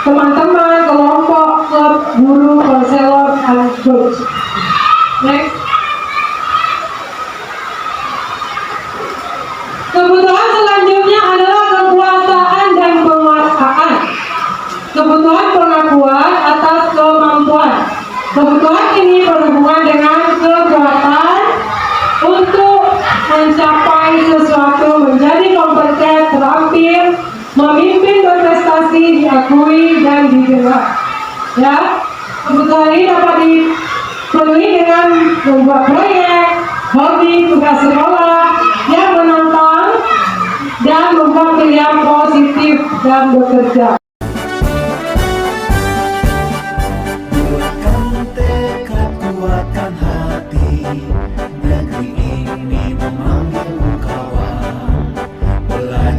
teman-teman, kelompok, klub, guru, konselor, dan coach. Next. Kebutuhan selanjutnya adalah kekuasaan dan penguasaan. Kebutuhan pengakuan atas kemampuan. Kebutuhan ini berhubungan dengan kekuatan untuk mencapai sesuatu, menjadi kompeten, terampil, memimpin, berprestasi, diakui dan didengar. Ya, kebutuhan ini dapat dipenuhi dengan membuat proyek, hobi, tugas sekolah yang menantang dan membuat pilihan positif dan bekerja. Buatkan tekad, kuatkan hati. Negeri ini memanggilmu kawan. Belajar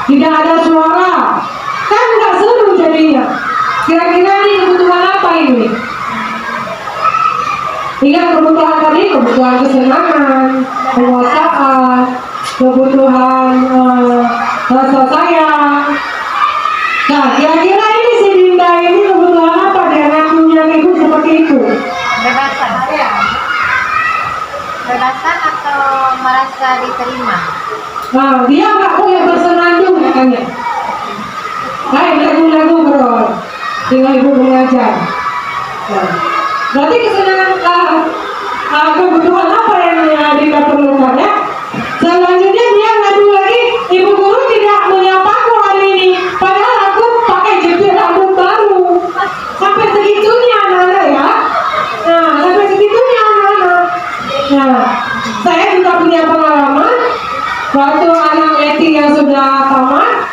tidak ada suara, kan nggak seru jadinya. Kira-kira ini kebutuhan apa ini? Ingat kebutuhan tadi, kebutuhan kesenangan, penguasaan, kebutuhan rasa sayang. Nah, kira-kira ini si Dinda ini kebutuhan apa dia ngakunya ibu seperti itu? Bebasan. Bebasan atau merasa diterima? Nah, dia nggak boleh bersenandung katanya. Baik, lagu-lagu bro, dengan ibu mengajar. Nah, berarti kesenangan kebutuhan apa yang Dinda perlukan ya? Selanjutnya dia ngadu lagi, ibu guru tidak menyapaku hari ini, padahal aku pakai jepit rambut baru. Sampai segitunya anak-anak ya. Nah, sampai segitunya anak-anak. Nah, saya juga punya pengalaman. Waktu anak Eti yang sudah tamat,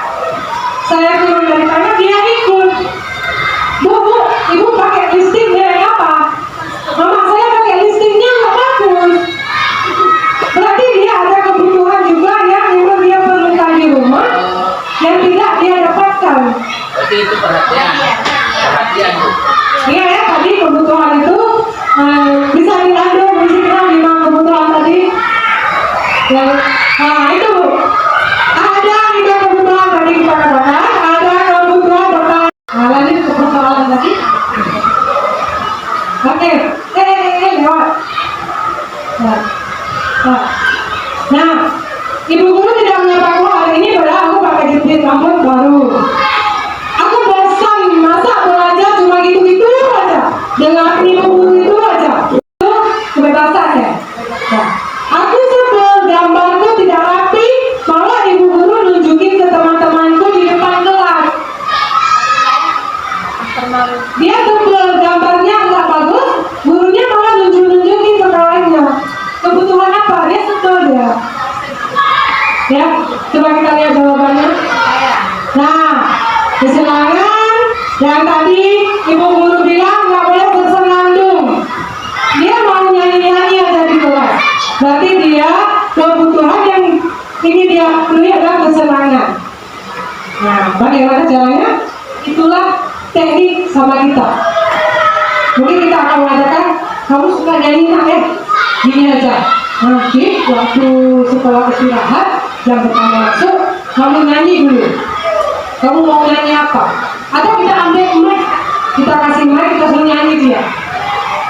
saya turun dari tangga, dia ikut. Bu, ibu pakai lipstik dari apa? Mama saya pakai lipstiknya nggak bagus. Berarti dia ada kebutuhan juga yang memang dia perlukan di rumah yang tidak dia dapatkan. Berarti itu perhatian. Perhatian Bu. Iya ya, tadi kebutuhan itu bisa dilanjut misalnya 5 kebutuhan tadi. Ya, nah itu Bu. Ada 5 kebutuhan tadi kita katakan, ada kebutuhan bertahan. Nah, lanjut ke persoalan tadi. Oke, lewat. Nah, ibu guru tidak menyapaku hari ini padahal aku pakai jepit rambut baru. Aku bosan, masa belajar cuma gitu-gitu aja, dengan ibu guru itu aja. Itu kebebasan ya. Nah, aku sebel gambarku tidak rapi, malah ibu guru nunjukin ke teman-temanku di depan kelas. Dia sebel gambarnya nggak bagus, gurunya malah nunjukin ke kawannya. Kebutuhan apa? Dia sebel dia. Ya, coba kita lihat jawabannya. Nah, kesenangan yang tadi ibu guru bilang nggak boleh bersenandung. Dia mau nyanyi-nyanyi aja di kelas. Berarti dia kebutuhan yang ini dia pilih adalah kesenangan. Nah, bagaimana caranya? Itulah teknik sama kita. Mungkin kita akan mengatakan, kamu suka nyanyi nak gini aja. Nanti waktu setelah istirahat jam pertama masuk, kamu nyanyi dulu. Kamu mau nyanyi apa? Atau kita ambil mic, kita kasih mic, kita suruh nyanyi dia.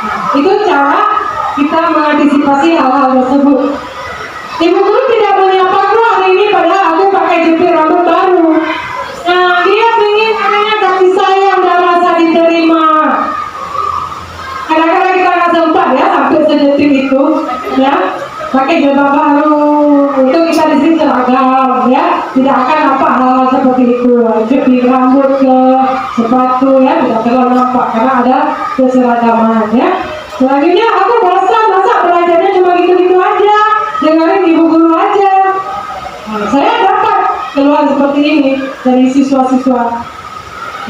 Nah, itu cara kita mengantisipasi hal-hal tersebut. Ibu guru tidak menyapaku hari ini padahal aku pakai jepit rambut baru. Nah, dia ingin anaknya kasih sayang dan rasa diterima. Kadang-kadang kita nggak sempat ya sampai sedetik itu, ya. Pakai jilbab baru, itu kita di sini seragam, ya. Tidak akan apa hal-hal seperti itu. Jepit rambut ke sepatu, ya, tidak terlalu nampak karena ada keseragaman, ya. Selanjutnya aku bosan, masa belajarnya cuma gitu-gitu aja, dengerin ibu guru aja. Nah, saya dapat keluhan seperti ini dari siswa-siswa.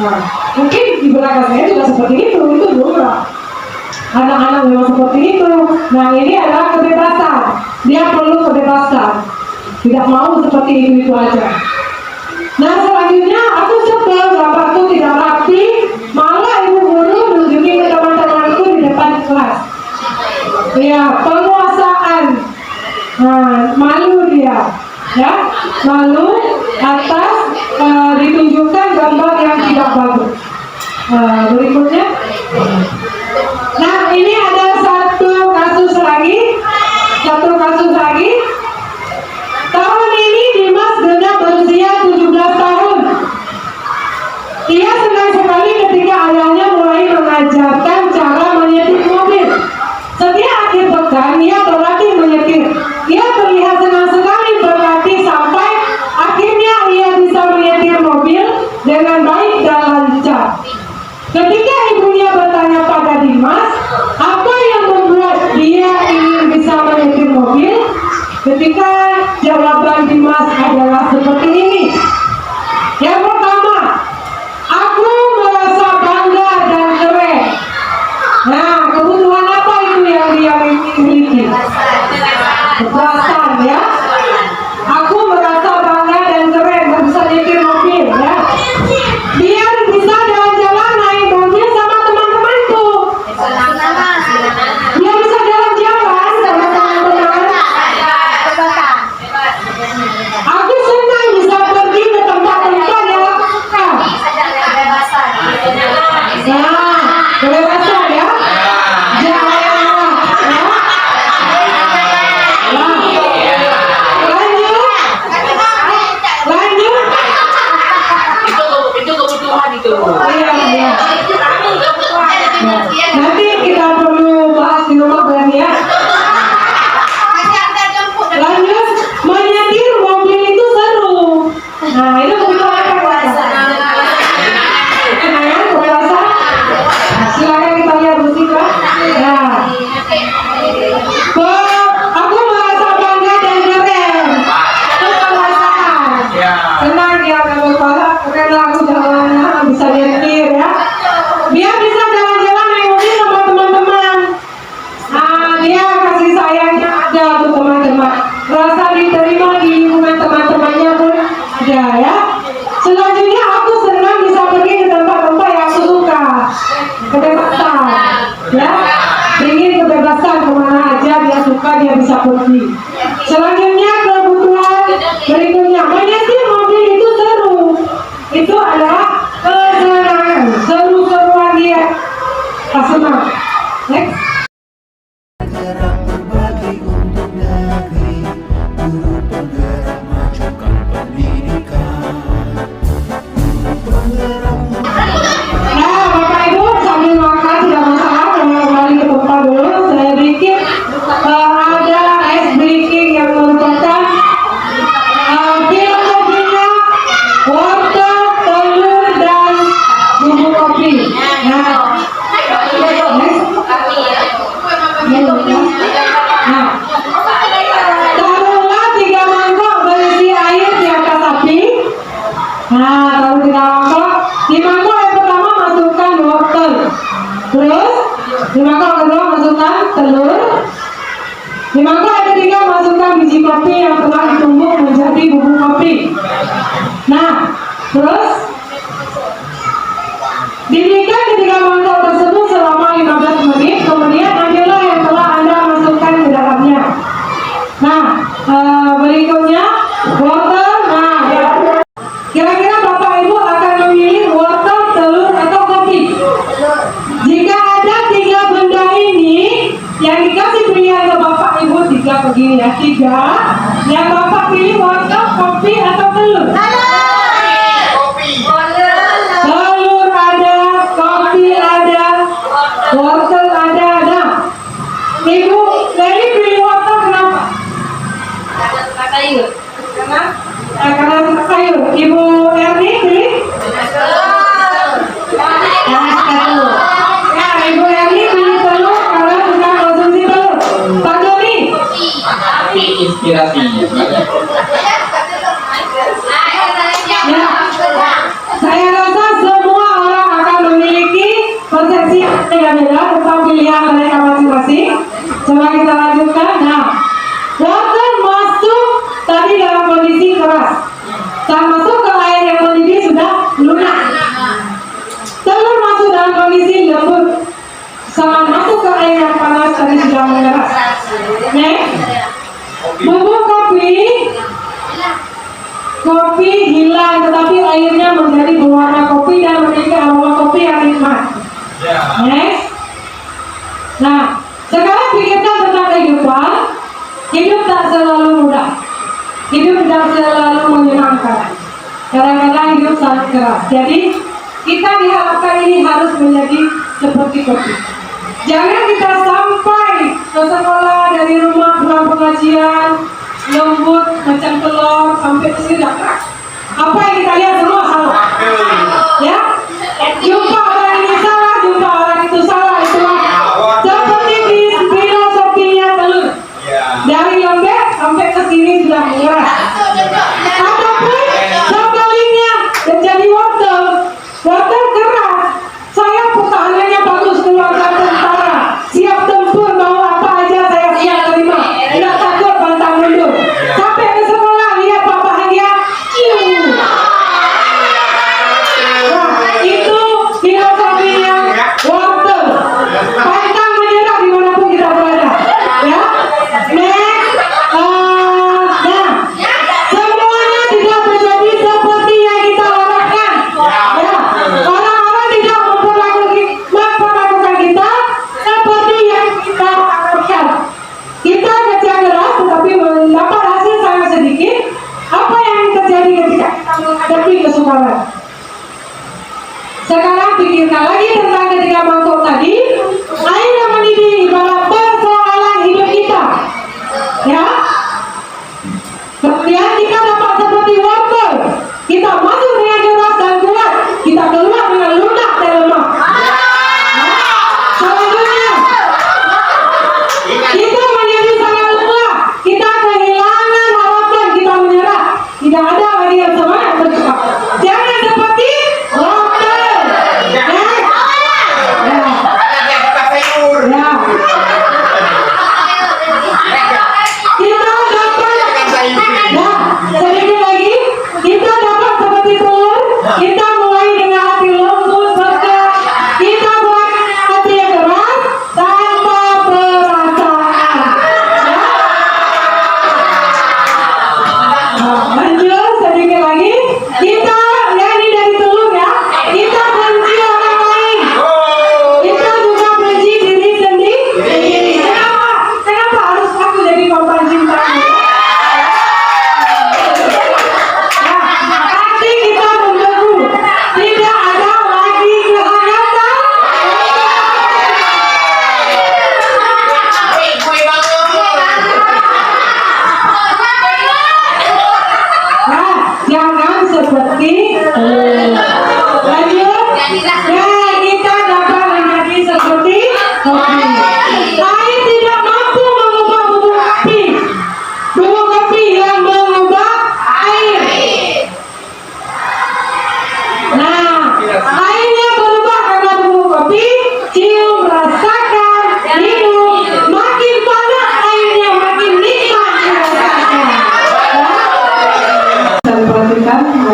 Nah, mungkin di belakang saya juga seperti itu lumrah. Anak-anak memang seperti itu. Nah, ini adalah kebebasan. Dia perlu kebebasan. Tidak mau seperti itu aja. Nah, selanjutnya aku sebel gambarku tidak rapi, malah ibu guru nunjukin ke teman-temanku di depan kelas. Ya, penguasaan. Nah, malu dia, ya, malu atas ditunjukkan gambar yang tidak bagus. Berikutnya. Nah, ini ada satu kasus lagi. Tahun ini Dimas genap berusia 17 tahun. Ia senang sekali ketika ayahnya mulai mengajarkan cara menyetir mobil. Setiap akhir pekan ia berlatih menyetir. Ia terlihat senang sekali berlatih sampai akhirnya ia bisa menyetir mobil dengan baik dan lancar. Ketika ibunya bertanya pada Dimas, apa yang membuat dia ingin bisa menyetir mobil? Ketika jawaban Dimas adalah seperti ini. Yang pertama, aku merasa bangga dan keren. Nah, kebutuhan apa itu yang dia miliki? Kepuasan, ya. Aku merasa bangga dan keren. Barusan Ya. Selanjutnya aku senang bisa pergi ke tempat-tempat yang aku suka. Kebebasan, ya. Ingin kebebasan kemana aja dia suka dia bisa pergi. Selanjutnya kebutuhan berikutnya, menyetir mobil itu seru. Itu adalah kesenangan, seru-seruan dia. Senang. Next. Gerak berbagi untuk negeri, guru penggerak majukan pendidikan. Guru penggerak Nah, Bapak Ibu sambil makan tidak masalah, kembali ke tempat dulu. Saya bikin ada ice breaking yang merupakan filosofinya wortel, telur dan bubuk kopi. Nah, taruhlah 3 mangkok berisi air di atas api. Nah, taruh 3 mangkok. Di mangkok yang pertama masukkan wortel. Terus di mangkok kedua masukkan telur. Di mangkok yang ketiga masukkan biji kopi yang telah ditumbuk menjadi bubuk kopi. Nah, terus didirikan ketiga mangkok tersebut selama 15 menit. Kemudian ambillah yang telah Anda masukkan ke dalamnya. Nah, berikutnya wortel. Nah, ya. Kira-kira Bapak Ibu akan memilih wortel, telur, atau kopi? Jika ada 3 benda ini yang dikasih pilihan ke Bapak Ibu, 3 begini ya, 3 yang Bapak pilih wortel, kopi, atau telur? Telur ada, kopi ada, wortel ada. Ibu Leli pilih wortel kenapa? Karena suka sayur. Ibu Erni pilih? Ya, Ibu Erni pilih telur karena suka konsumsi telur. Pak Doni? Tapi inspirasinya. Ya, saya rasa semua orang akan memiliki persepsi yang beda-beda tentang pilihan mereka masing-masing. Coba kita lanjutkan. Nah, wortel masuk tadi dalam kondisi keras. Saat masuk ke air yang mendidih sudah lunak. Telur masuk dalam kondisi lembut. Saat masuk ke air yang panas tadi sudah mengeras. Next. Bubuk kopi hilang, tetapi airnya menjadi berwarna kopi dan memiliki aroma kopi yang nikmat. Next. Nah, sekarang pikirkan tentang kehidupan. Hidup tak selalu mudah. Hidup tak selalu menyenangkan. Kadang-kadang hidup sangat keras. Jadi kita diharapkan ini harus menjadi seperti kopi. Jangan kita sampai ke sekolah dari rumah pulang pengajian lembut macam telur sampai ke sini keras. Apa yang kita lihat semua salah. Ya, jumpa orang ini salah, jumpa orang itu salah, itulah seperti di filosofinya telur. Dari lembek sampai ke sini sudah mengeras. Ataupun sebaliknya menjadi wortel keras. Saya pertahanannya bagus, keluarga tentara, siap tempur, mau apa aja saya siap terima. Tidak takut pantang mundur. Sampai ke sekolah lihat Pak bahagia. Nah, itu filosofinya wortel. Pantang menyerah dimanapun kita berada. Ya. Next. Nah, semuanya tidak terjadi seperti yang kita harapkan. Ya. Orang-orang tidak memperlakukan kita seperti yang kita harapkan. Kita kerja keras tetapi mendapat hasil sangat sedikit. Apa yang terjadi ketika kita menghadapi kesukaran? Sekarang pikirkan lagi tentang ketiga mangkok tadi. Air yang mendidih ibarat persoalan hidup kita. Ya. Kemudian kita dapat seperti wortel. Kita masuk dengan keras dan kuat. Kita keluar dengan lunak dan lemah. Selanjutnya, kita menjadi sangat lemah. Kita kehilangan harapan. Kita menyerah. Tidak ada lagi yang semangat bergerak. Jangan seperti wortel. Ya. Ya. Kita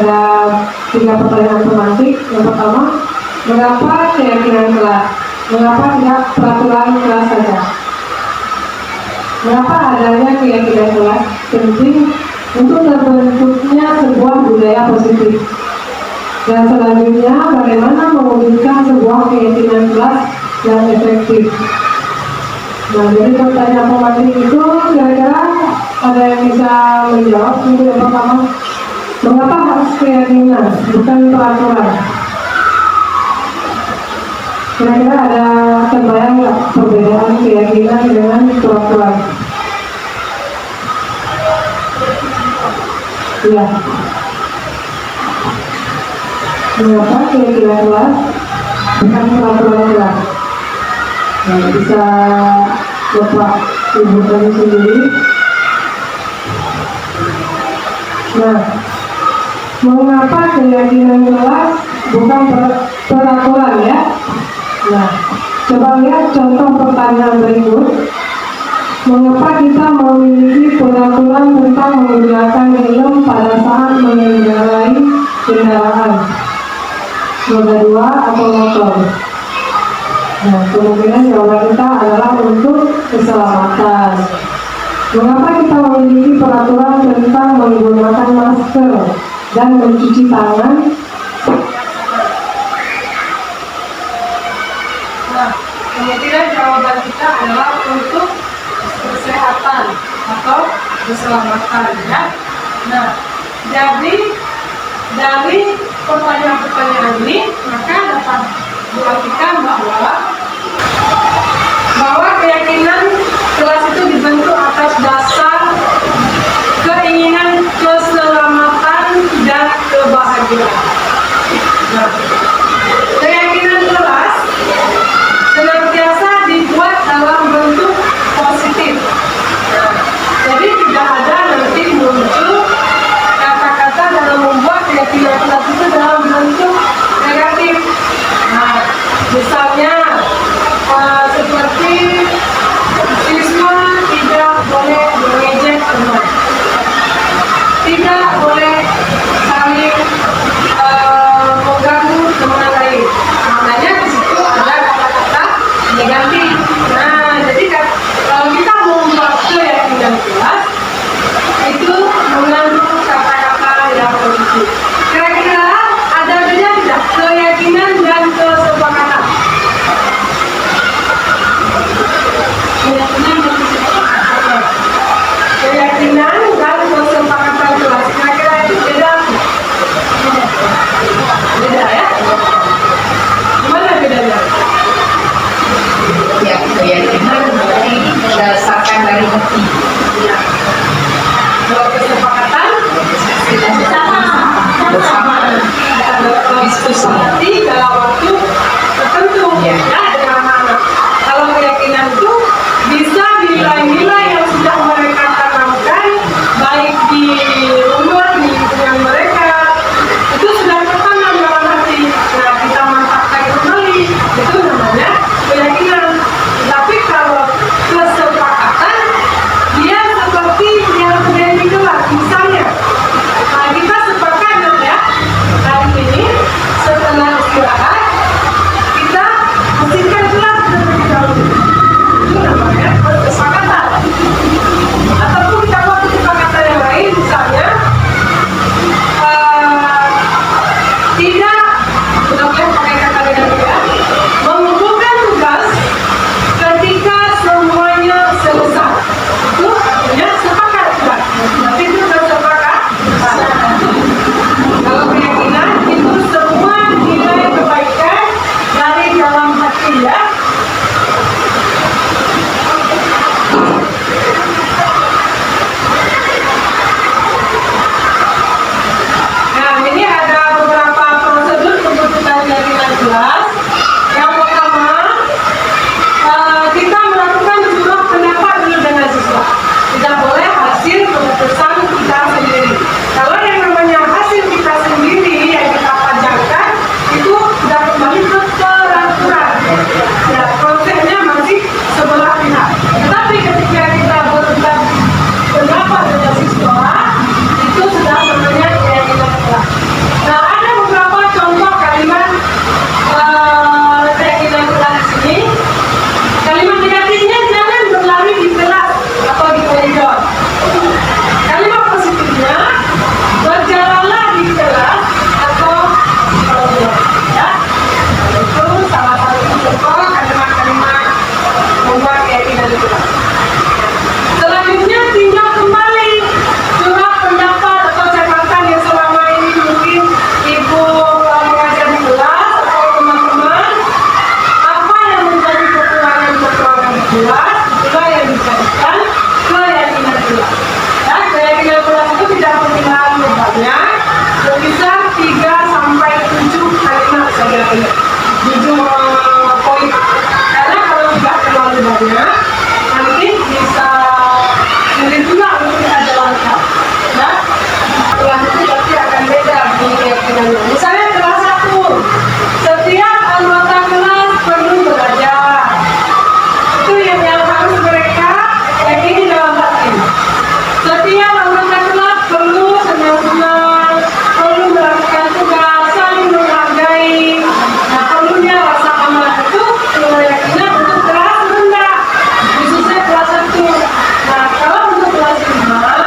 ada 3 pertanyaan tematik. Yang pertama, mengapa keyakinan kelas? Mengapa tidak peraturan kelas saja? Mengapa adanya keyakinan kelas penting untuk terbentuknya sebuah budaya positif? Dan selanjutnya, bagaimana mewujudkan sebuah keyakinan kelas yang efektif? Nah, jadi pertanyaan pematik itu kira-kira ada yang bisa menjawab. Untuk yang pertama, mengapa harus keyakinan, bukan peraturan? Kira-kira ada terbayang nggak perbedaan keyakinan dengan peraturan? Iya. Mengapa keyakinan kelas bukan peraturan kelas? Nah, bisa Bapak Ibu sendiri. Nah, mengapa keyakinan kelas bukan peraturan ya? Nah, coba lihat contoh pertanyaan berikut. Mengapa kita memiliki peraturan tentang menggunakan helm pada saat mengendarai kendaraan, roda 2 atau motor? Nah, kemungkinan jawaban kita adalah untuk keselamatan. Mengapa kita memiliki peraturan tentang menggunakan masker dan mencuci tangan? Nah, kemungkinan jawaban kita adalah untuk kesehatan atau keselamatan ya. Nah, jadi dari pertanyaan-pertanyaan ini maka dapat diartikan bahwa keyakinan kelas itu dibentuk atas dasar keinginan keselamatan dan kebahagiaan. Nah, keyakinan kelas senantiasa dibuat dalam bentuk positif. Nah, jadi tidak ada nanti muncul kata-kata dalam membuat keyakinan kelas itu dalam bentuk negatif. Nah, misalnya seperti siswa tidak boleh mengejek teman, tidak boleh saling dengan misalnya kelas 1, setiap anggota kelas perlu belajar. Itu yang harus mereka yakini dalam hati. Setiap anggota kelas perlu senang-senang, perlu melakukan tugas, saling menghargai. Nah, perlunya rasa aman itu keyakinan untuk kelas rendah, khususnya kelas 1. Nah, kalau untuk kelas 5,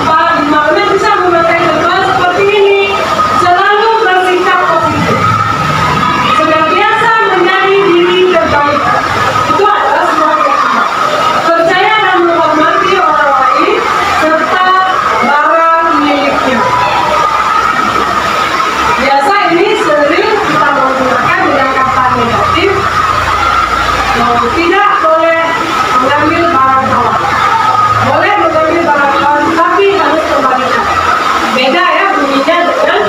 4, 5 bisa memakai teman seperti ini, selalu bersikap positif, senantiasa menjadi diri terbaik. Itu adalah sebuah keyakinan. Percaya dan menghormati orang lain serta barang miliknya. Biasa ini sering kita menggunakan dengan kata negatif. Tidak boleh mengambil barang kawan. Boleh mengambil barang kawan, tapi harus kembalikan. Beda ya bunyinya dengan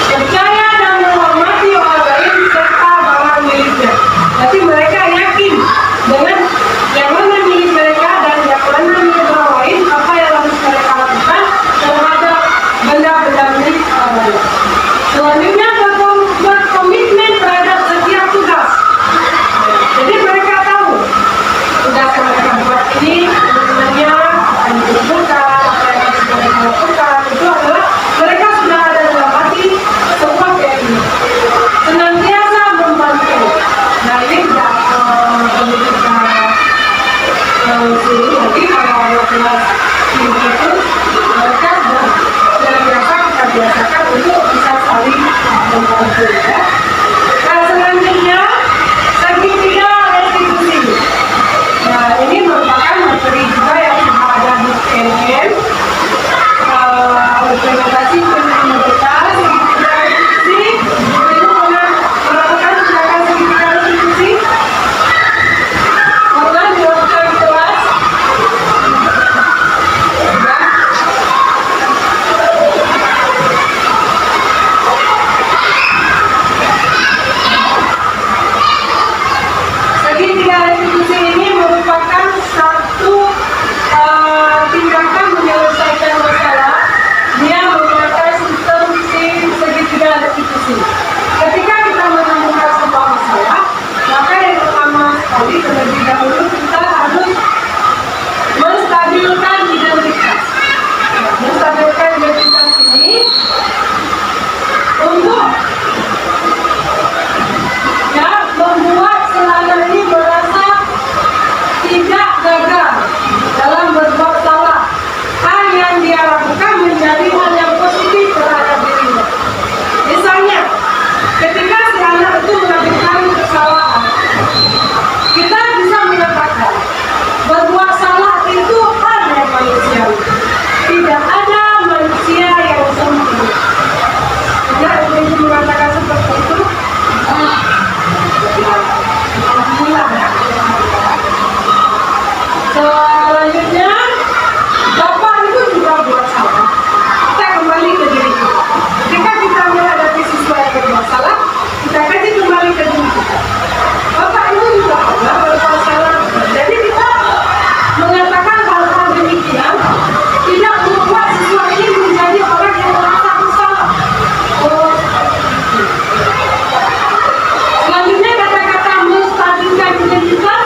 percaya dan menghormati orang lain serta barang miliknya. Jadi mereka yakin dengan yang mana milik mereka dan yang mana milik orang lain, apa yang harus mereka lakukan terhadap benda-benda milik orang lain. Selanjutnya berkomitmen terhadap setiap tugas. Jadi mereka tahu tugas yang mereka buat ini sebenarnya akan dikumpulkan, apa yang harus mereka lakukan. Itu adalah mereka sudah ada dalam hati sebuah keyakinan. Senantiasa membantu. Nah ini tidak perlu kita suruh lagi kalau kelas tinggi itu mereka sudah kita biasakan untuk bisa saling membantu ya. Nah selanjutnya segitiga restitusi. Nah ini merupakan materi juga yang sudah ada di PNN. Implementasi pendidikan kita segitiga restitusi. Itu pernah melakukan tindakan segitiga restitusi. Pernah dilakukan di kelas. Segitiga restitusi ini merupakan satu tindakan menyelesaikan masalah. Dia menggunakan sistem segitiga restitusi. Ketika kita menemukan sebuah masalah, maka yang pertama sekali terlebih dahulu kita harus menstabilkan identitas. Menstabilkan identitas ini untuk ya membuat selama ini merasa tidak gagal dalam berbuat salah. Hal yang dia lakukan menjadi hal yang positif terhadap dirinya. Misalnya, ketika si anak itu melakukan kesalahan, kita bisa mengatakan berbuat salah itu hal yang manusiawi. Tidak ada manusia yang sempurna. Tidak ada yang mengatakan seperti itu. Alhamdulillah ya. Selanjutnya, Bapak itu juga buat salah. Kita kembali ke diri kita. Ketika kita menghadapi siswa yang berbuat salah, kita kaji kembali ke diri kita. Bapak itu juga pernah berbuat salah. Jadi kita mengatakan hal-hal demikian tidak membuat siswa ini menjadi orang yang merasa bersalah. Selanjutnya kata-kata menstabilkan identitas,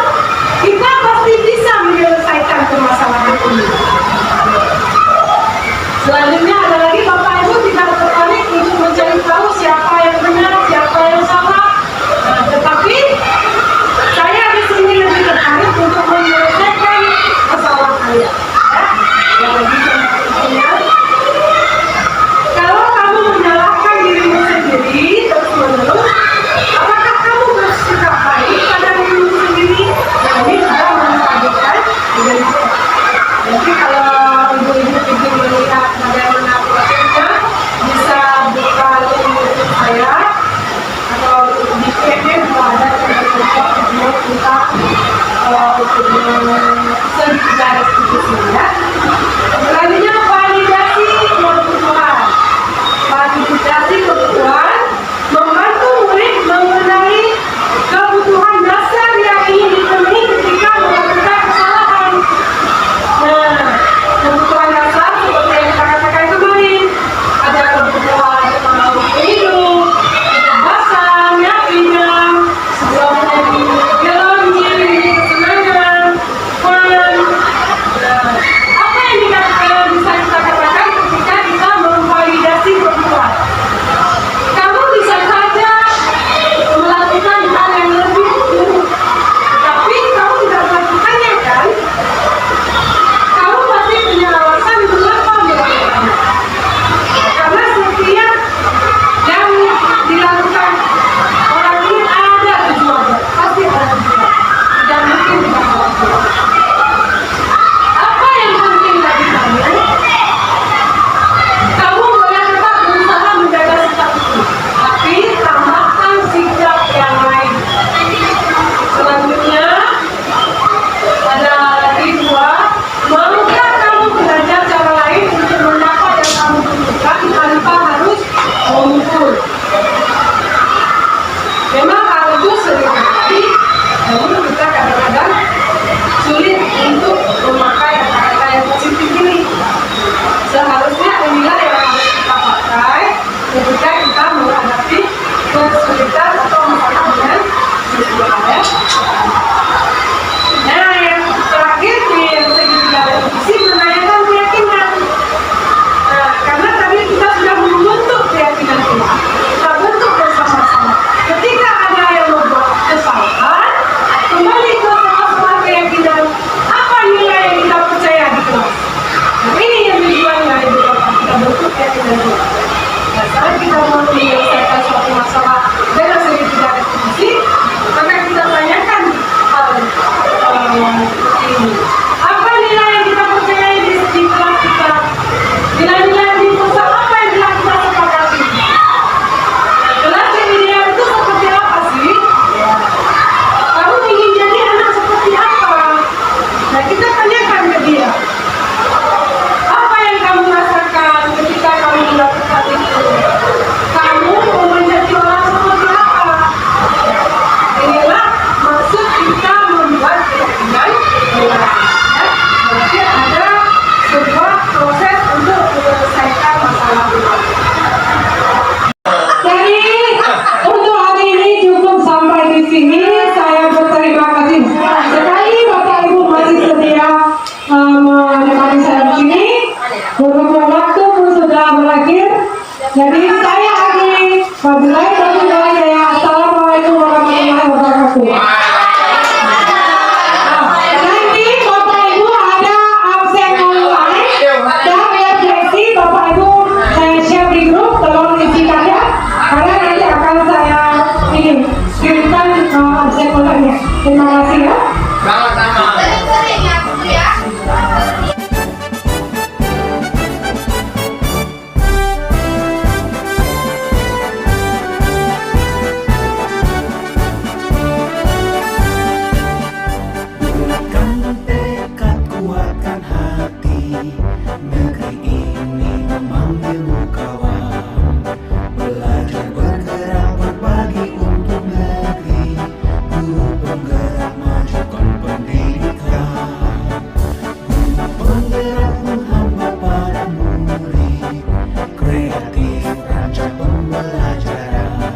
kita pasti bisa menyelesaikan menghadapi kesulitan atau masalah dengan siswa ya. Nah, yang terakhir di segitiga refleksi menanyakan keyakinan. Nah, karena tadi kita sudah membentuk keyakinan kita bentuk bersama-sama. Ketika ada yang membuat kesalahan, kembali ke sama-sama keyakinan apa nilai yang kita percaya di kelas. Nah, ini yang tujuan dari kita bentuk keyakinan kita. Nah, saat kita mau menyelesaikan suatu masalah dengan segitiga refleksi, maka kita tanyakan hal ini. Apa nilai yang kita percayai di kelas kita? Nilai-nilai di pusat apa yang telah kita sepakati? Nah, kelas yang ideal itu seperti apa sih? Kamu ingin jadi anak seperti apa? Nah, kita tanyakan ke dia. Apa yang kamu rasakan ketika kamu melakukan itu? Kamu mau menjadi orang seperti apa? Inilah maksud kita membuat keyakinan. Berarti ada sebuah proses untuk menyelesaikan masalah itu. Jadi untuk hari ini cukup sampai di sini. Saya berterima kasih sekali Bapak Ibu masih setia menemani saya di sini. Beberapa waktu pun sudah berakhir. Jadi saya akhiri. Wabillahi taufiq wal hidayah. Assalamualaikum warahmatullahi wabarakatuh. Nanti Bapak Ibu ada absen online dan refleksi. Bapak Ibu saya share di grup, tolong isikan ya. Karena nanti akan saya kirimkan absen online-nya. Terima kasih ya. Sering-sering ya, Bu ya. Bulatkan tekad, kuatkan hati. Negeri ini memanggilmu kawan. Belajar bergerak berbagi untuk negeri. Guru penggerak majukan pendidikan. Guru penggerak menghamba para murid. Kreatif rancang pembelajaran.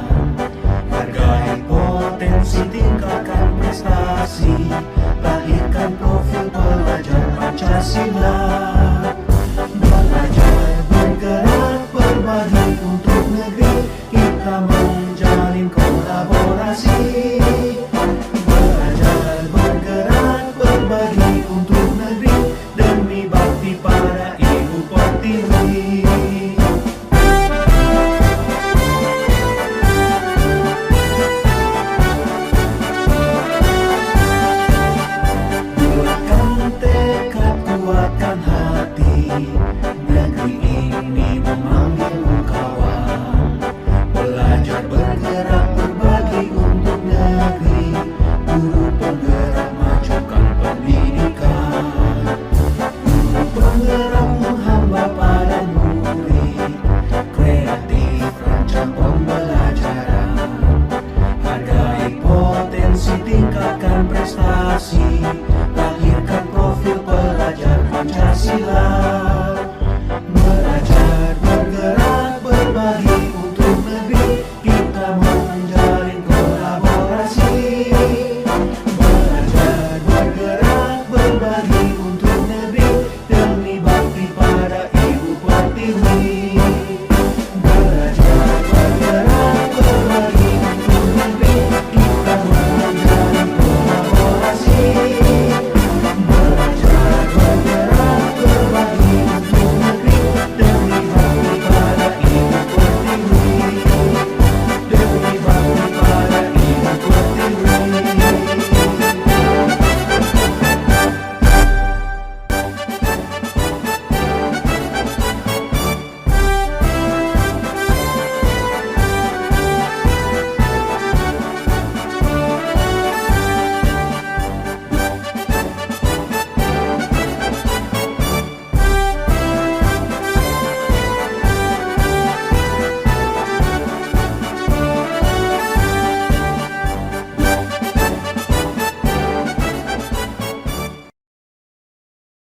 Hargai potensi, tingkatkan prestasi. Lahirkan profil pelajar Pancasila. Belajar bergerak berbagi untuk negeri. Kita